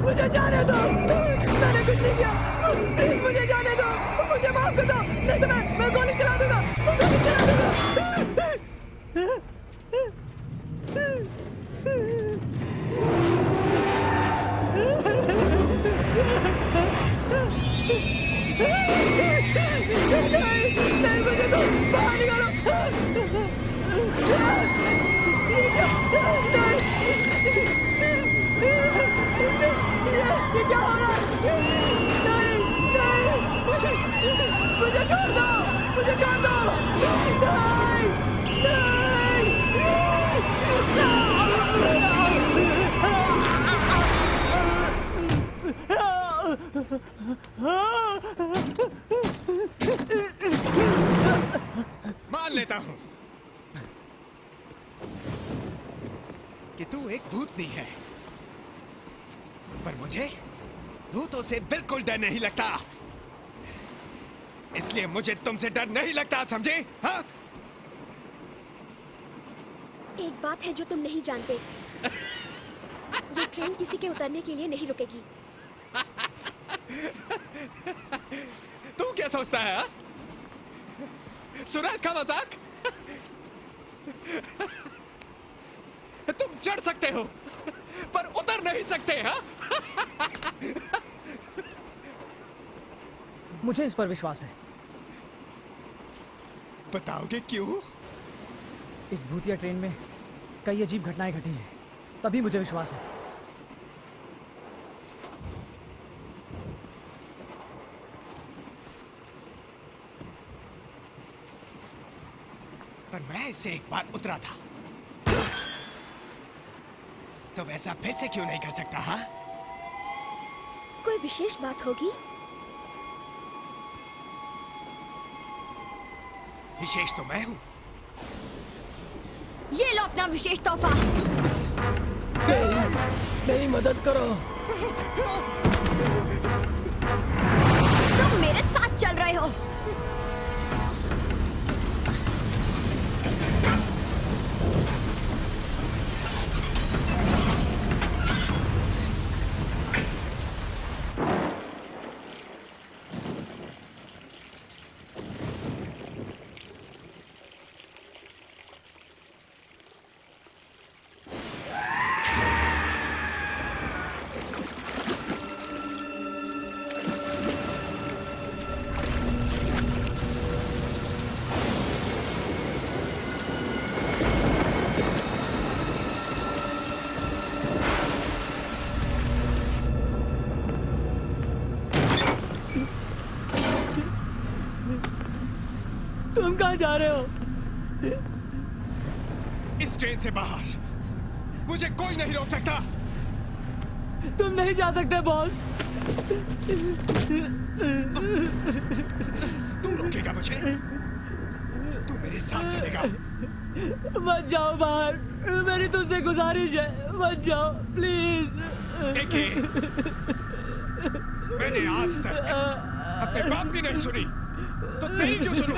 मुझे जाने दो, मैंने कुछ नहीं किया, मुझे जाने दो, मुझे माफ कर दो, नहीं तो मैं गोली चला दूंगा, गोली चला दूंगा। नहीं, मुझे तो बाहर निकालो। ये क्या हो रहा है? नहीं, मुझे छोड़ दो, मुझे छोड़ दो, मान लेता हूं कि तू एक भूतनी है, पर मुझे भूतों से बिल्कुल डर नहीं लगता, इसलिए मुझे तुमसे डर नहीं लगता, समझे? हाँ? एक बात है जो तुम नहीं जानते, ये ट्रेन किसी के उतरने के लिए नहीं रुकेगी। तू क्या सोचता है? हाँ? सुना इसका मजाक? तुम चढ़ सकते हो पर उतर नहीं सकते। हाँ? मुझे इस पर विश्वास है। बताओगे क्यों? इस भूतिया ट्रेन में कई अजीब घटनाएं घटी हैं, तभी मुझे विश्वास है। पर मैं इससे एक बार उतरा था, तो वैसा फिर से क्यों नहीं कर सकता? हाँ? कोई विशेष बात होगी? विशेष तो मैं हूं। ये लो अपना विशेष तोहफा। मेरी मदद करो। तुम मेरे साथ चल रहे हो। तुम कहाँ जा रहे हो? इस ट्रेन से बाहर मुझे कोई नहीं रोक सकता। तुम नहीं जा सकते बॉस, तू रोकेगा मुझे? तू मेरे साथ चलेगा? मत जाओ बाहर, मेरी तुझसे गुजारिश है, मत जाओ प्लीज। देखिए, मैंने आज तक अपने बाप की नहीं सुनी, तो तेरी क्यों सुनूं?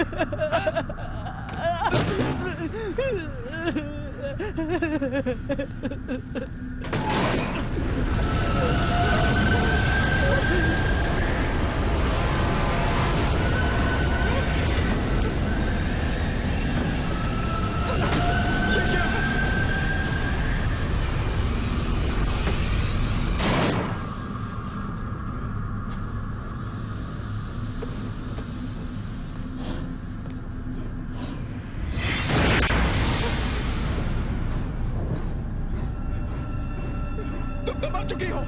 तुम तो मर चुकी हो।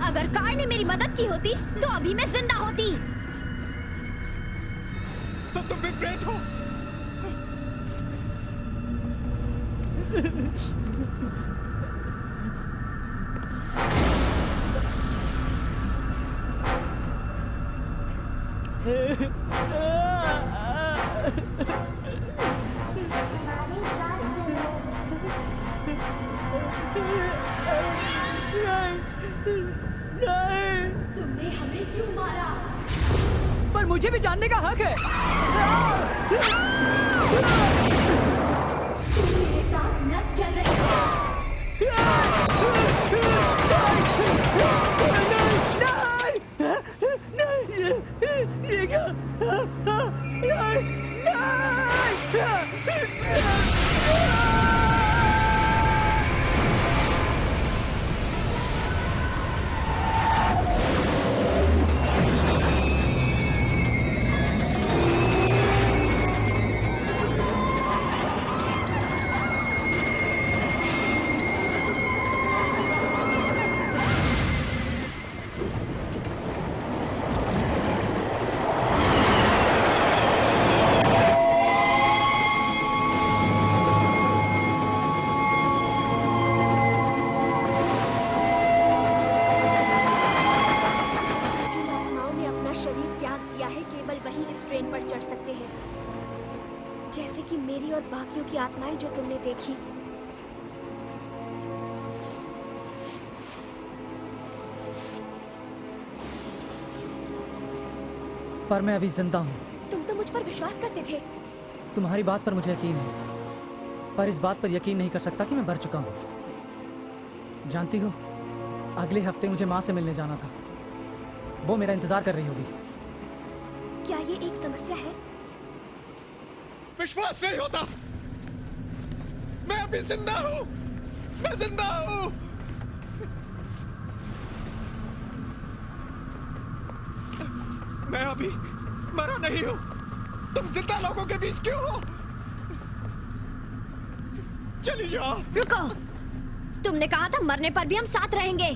अगर कार ने मेरी मदद की होती तो अभी मैं जिंदा होती। तो तुम भी प्रेत हो। नहीं, तुमने हमें क्यों मारा? पर मुझे भी जानने का हक है। तुम मेरे साथ न चल रहे हो। नहीं, ये क्या? जैसे कि मेरी और बाकियों की आत्माएं जो तुमने देखी। पर मैं अभी जिंदा हूँ। तुम तो मुझ पर विश्वास करते थे। तुम्हारी बात पर मुझे यकीन है, पर इस बात पर यकीन नहीं कर सकता कि मैं मर चुका हूँ। जानती हो, अगले हफ्ते मुझे माँ से मिलने जाना था। वो मेरा इंतजार कर रही होगी। क्या ये एक समस्या है? विश्वास नहीं होता। मैं अभी जिंदा हूँ। मैं जिंदा हूँ। मैं अभी मरा नहीं हूँ। तुम जिंदा लोगों के बीच क्यों हो? चली जाओ। रुको, तुमने कहा था मरने पर भी हम साथ रहेंगे।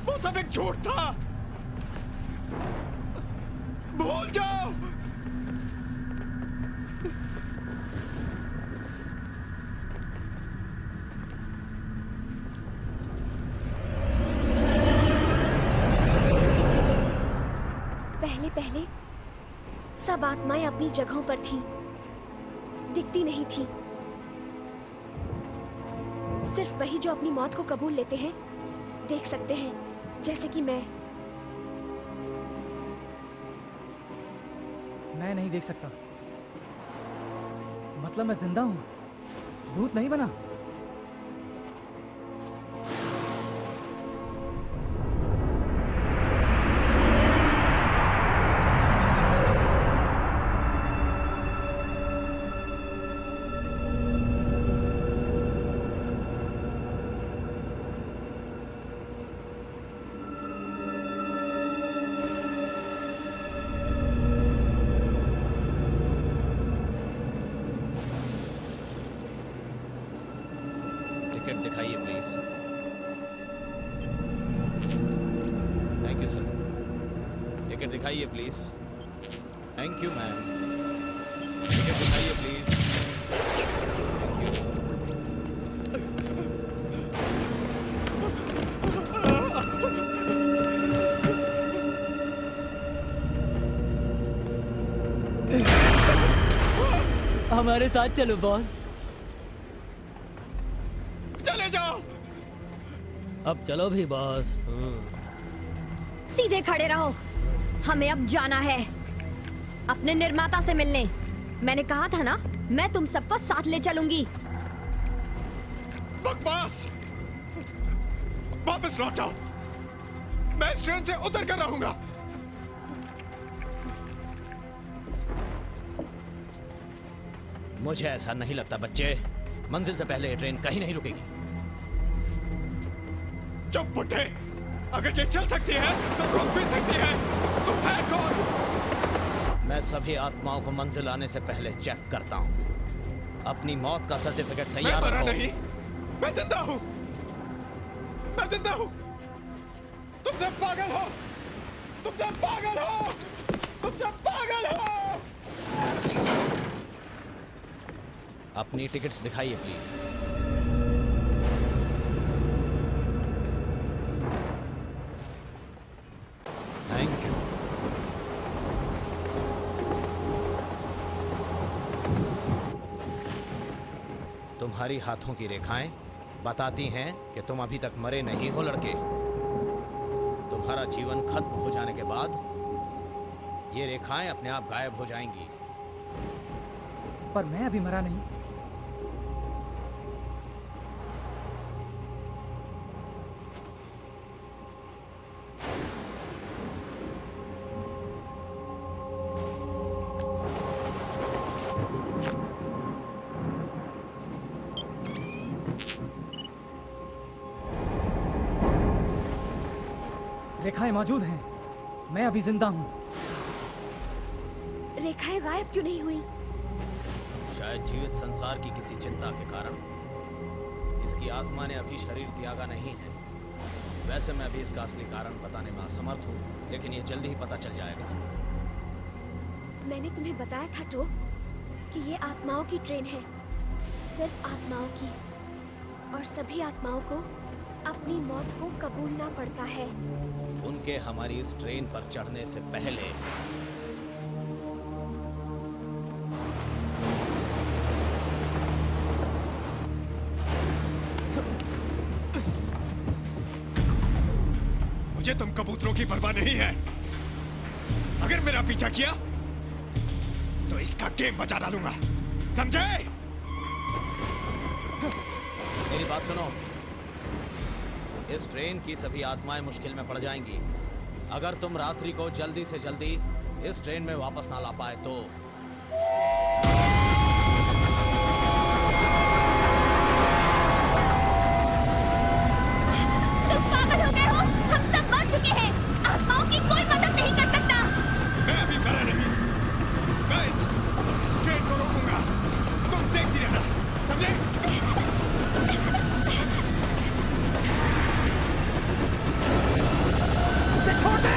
वो सब एक झूठ था। भूल जाओ। पहले पहले सब आत्माएं अपनी जगहों पर थीं, दिखती नहीं थी। सिर्फ वही जो अपनी मौत को कबूल लेते हैं देख सकते हैं, जैसे कि मैं नहीं देख सकता। मतलब मैं जिंदा हूँ, भूत नहीं बना। टिकट दिखाइए please. Thank you sir. Ticket दिखाइए please. Thank you ma'am. Ticket दिखाइए प्लीज। Thank you. हमारे साथ चलो बॉस। चले जाओ। अब चलो भी बॉस। सीधे खड़े रहो, हमें अब जाना है अपने निर्माता से मिलने। मैंने कहा था ना, मैं तुम सबको साथ ले चलूंगी। बकवास, वापस लौट जाओ। मैं इस ट्रेन से उतर कर रहूंगा। मुझे ऐसा नहीं लगता बच्चे, मंजिल से पहले ये ट्रेन कहीं नहीं रुकेगी। चुप बुड्ढे, अगर ये चल सकती है तो रुक भी सकती है। तू है कौन? मैं सभी आत्माओं को मंजिल आने से पहले चेक करता हूँ। अपनी मौत का सर्टिफिकेट मैं तैयार मरा रखो। नहीं, मैं जिंदा हूँ। मैं जिंदा हूँ। तुम सब पागल हो, तुम सब पागल हो, तुम सब पागल हो। अपनी टिकट्स दिखाइए प्लीज। Thank you. तुम्हारी हाथों की रेखाएं बताती हैं कि तुम अभी तक मरे नहीं हो लड़के। तुम्हारा जीवन खत्म हो जाने के बाद ये रेखाएं अपने आप गायब हो जाएंगी। पर मैं अभी मरा नहीं। रेखाएं मौजूद हैं। मैं अभी जिंदा हूं। रेखाएं गायब क्यों नहीं हुई? शायद जीवित संसार की किसी चिंता के कारण इसकी आत्मा ने अभी शरीर त्यागा नहीं है। वैसे मैं अभी इसका असली कारण बताने में असमर्थ हूँ, लेकिन ये जल्दी ही पता चल जाएगा। मैंने तुम्हें बताया था तो कि ये आत्माओं की ट्रेन है, सिर्फ आत्माओं की, और सभी आत्माओं को अपनी मौत को कबूलना पड़ता है। उनके हमारी इस ट्रेन पर चढ़ने से पहले मुझे तुम कबूतरों की परवाह नहीं है। अगर मेरा पीछा किया तो इसका गेम बचा डालूंगा, समझे? मेरी बात सुनो। इस ट्रेन की सभी आत्माएं मुश्किल में पड़ जाएंगी अगर तुम रात्रि को जल्दी से जल्दी इस ट्रेन में वापस ना ला पाए तो। तुम पागल हो गए हो? हम सब मर चुके हैं। आत्माओं की कोई मदद नहीं कर सकता। मैं अभी मरा नहीं। मैं इस ट्रेन को रोकूंगा। तुम देखती रहना, समझे? उसे छोड़ दे।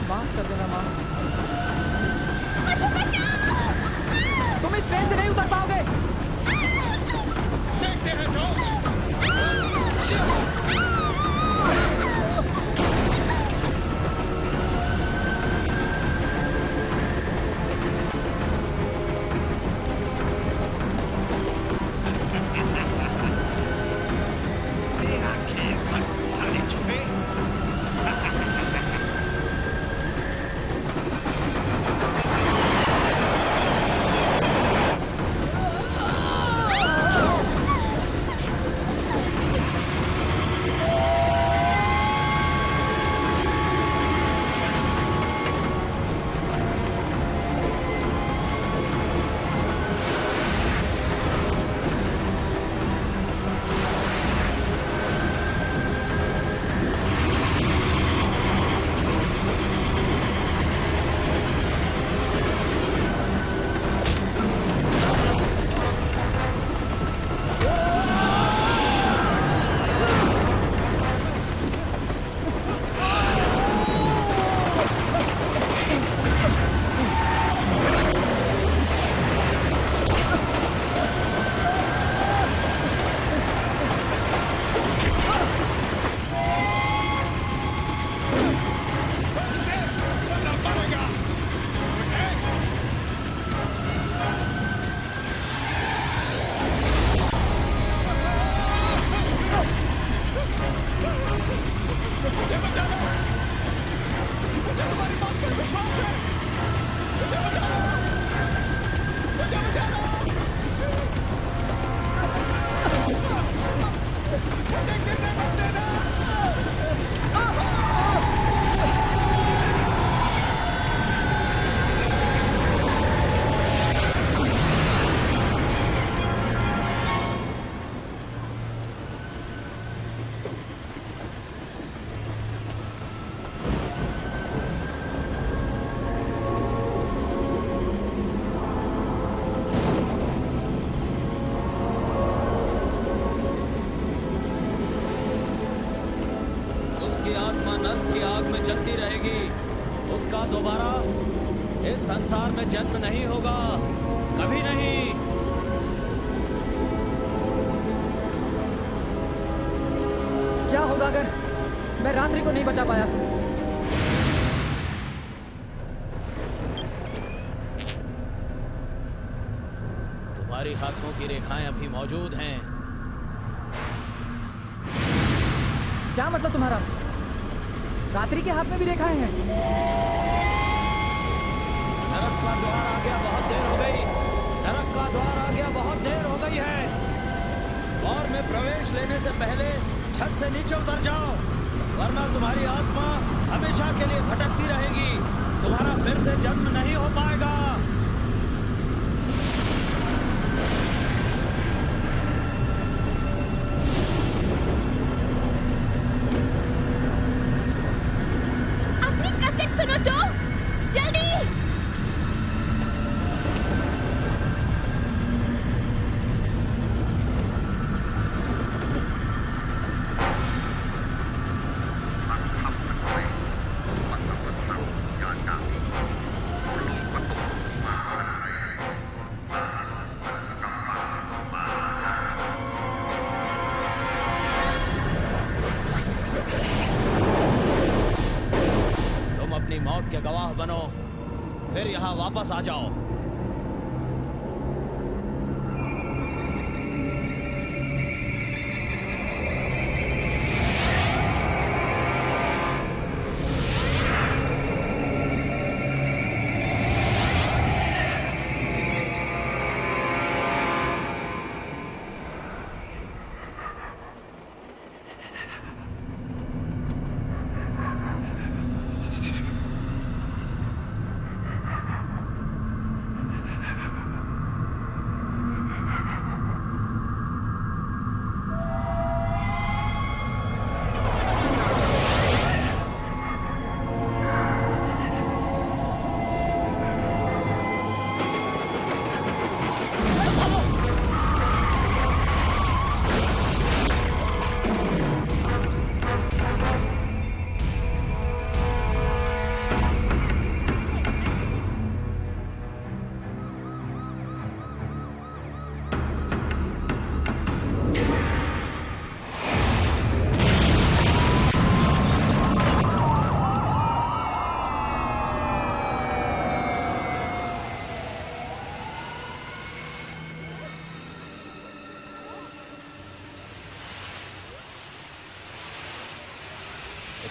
माफ कर देना माँ। मुझे बचाओ। तुम इस ट्रेन से नहीं उतर पाओगे। देखते हैं तो। तेरा खेल खत्म, साले चूहे। विश्वास है। मुझे बचा लो, मुझे बचा लो, मुझे गिरने मत देना। उसकी आत्मा नर्क की आग में जलती रहेगी। उसका दोबारा इस संसार में जन्म नहीं होगा, कभी नहीं। क्या होगा अगर मैं रात्रि को नहीं बचा पाया? तुम्हारी हाथों की रेखाएं अभी मौजूद हैं। क्या मतलब तुम्हारा? रात्रि के हाथ में भी रेखाएं हैं? नरक का द्वार आ गया, बहुत देर हो गई। नरक का द्वार आ गया, बहुत देर हो गई है। द्वार में प्रवेश लेने से पहले छत से नीचे उतर जाओ, वरना तुम्हारी आत्मा हमेशा के लिए भटकती रहेगी। तुम्हारा फिर से जन्म नहीं हो पाएगा। अपनी कैसेट सुनो तो, जल्दी। तुम अपनी मौत के गवाह बनो, फिर यहाँ वापस आ जाओ।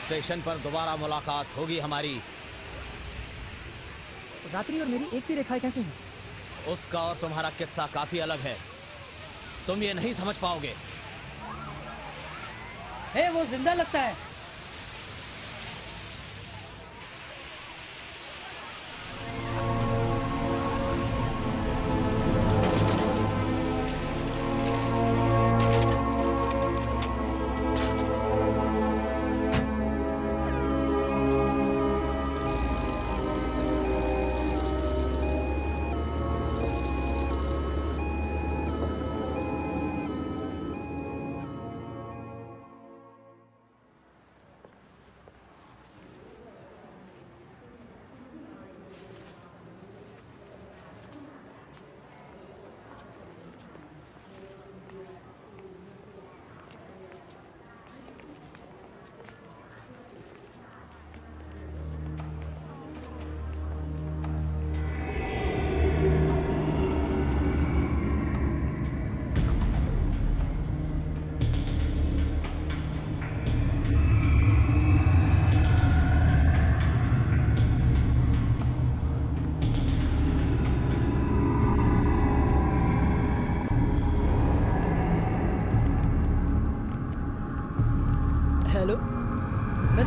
स्टेशन पर दोबारा मुलाकात होगी हमारी। रात्रि और मेरी एक सी रेखाएं कैसे हैं? उसका और तुम्हारा किस्सा काफी अलग है, तुम ये नहीं समझ पाओगे। वो जिंदा लगता है।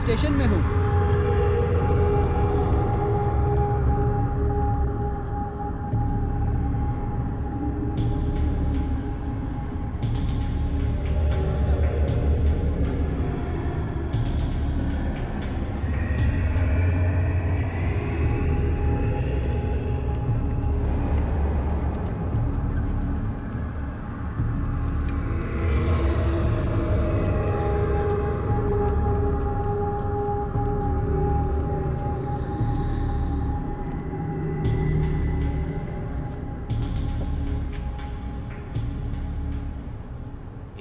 स्टेशन में हूँ।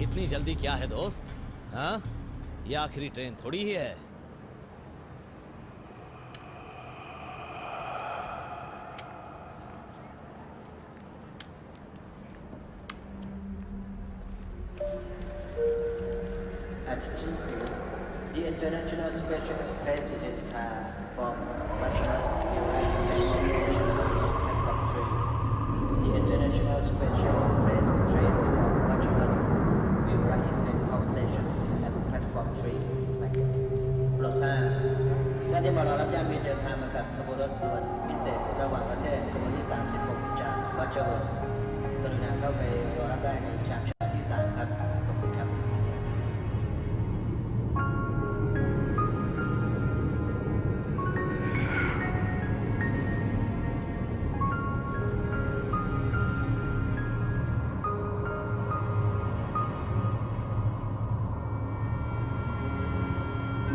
इतनी जल्दी क्या है दोस्त? हाँ, ये आखिरी ट्रेन थोड़ी ही है। Attention please. The International Special Passenger from Bachmann Station platform 3. The International Special Passenger train from Bachmann will arrive in Bangkok Station at platform 3. Thank you. โปรดทราบท่านที่มารอรับยามบินเดินทางมากับขบวนรถด่วนพิเศษระหว่างประเทศขบวนที่ 36 จากบัตเจอร์เวิร์ดกรุณาเข้าไปรอรับได้ในชานชาที่ 3 ครับ ขอบคุณครับ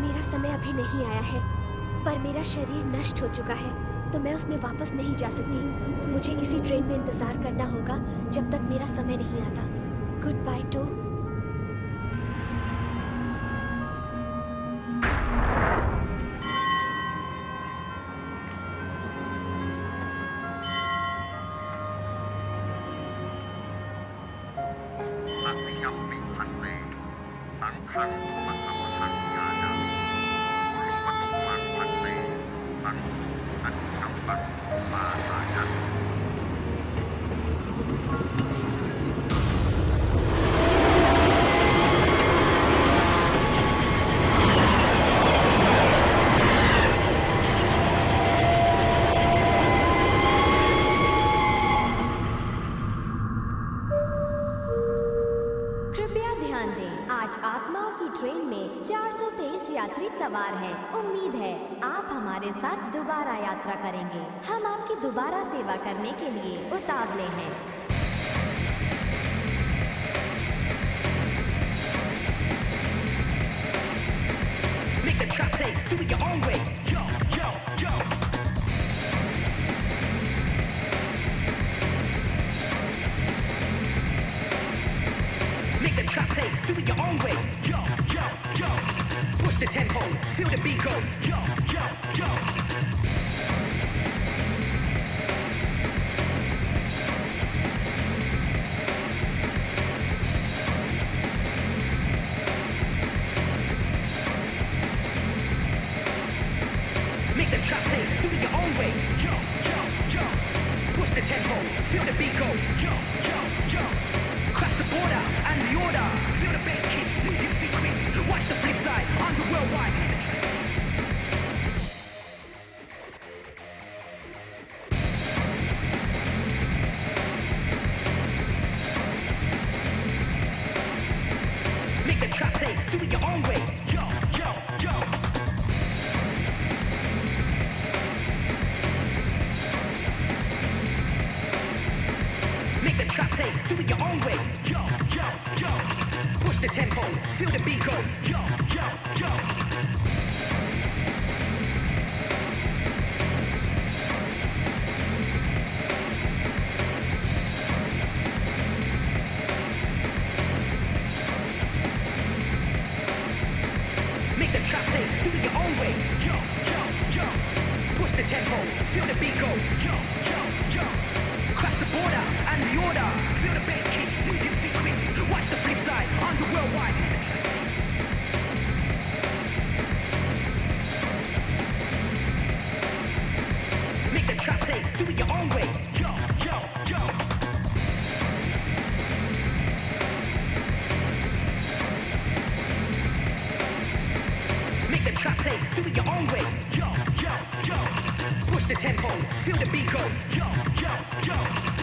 मेरा समय अभी नहीं आया है, पर मेरा शरीर नष्ट हो चुका है, तो मैं उसमें वापस नहीं जा सकती। मुझे इसी ट्रेन में इंतजार करना होगा जब तक मेरा समय नहीं आता। Good by two. कृपया ध्यान दें, आज आत्माओं की ट्रेन में 423 यात्री सवार हैं। उम्मीद है आप हमारे साथ दोबारा यात्रा करेंगे। हम आपकी दोबारा सेवा करने के लिए उतावले हैं। Make the track play, do it your own way. Yo, yo, yo. Make the track play, do it your own way. Yo, yo, yo. Push the tempo, feel the beat go. Yo, yo, yo. Make the track play, do it your own way. Yo, yo, yo. Push the tempo, feel the beat go. Yo, yo, yo. Crash the border and the order. Feel the bass kick, move your feet quick. Watch the flip side on the worldwide. Make the track play, do it your own way. Yo, yo, yo. Make the track play, do it your own way. Yo, yo, yo. Push the tempo, feel the beat go. Yo, yo, yo. Make the track play, do it your own way. Yo, yo, yo. Push the tempo, feel the beat go. Yo, yo, yo. Crash the border and the order. Feel the bass kick, move your feet quick. Watch the flip side on the worldwide. Make the track play, do it your own way. Yo, yo, yo. Make the track play. say, do it your own way. Yo, yo, yo. Push the tempo, feel the beat go. Yo, yo, yo.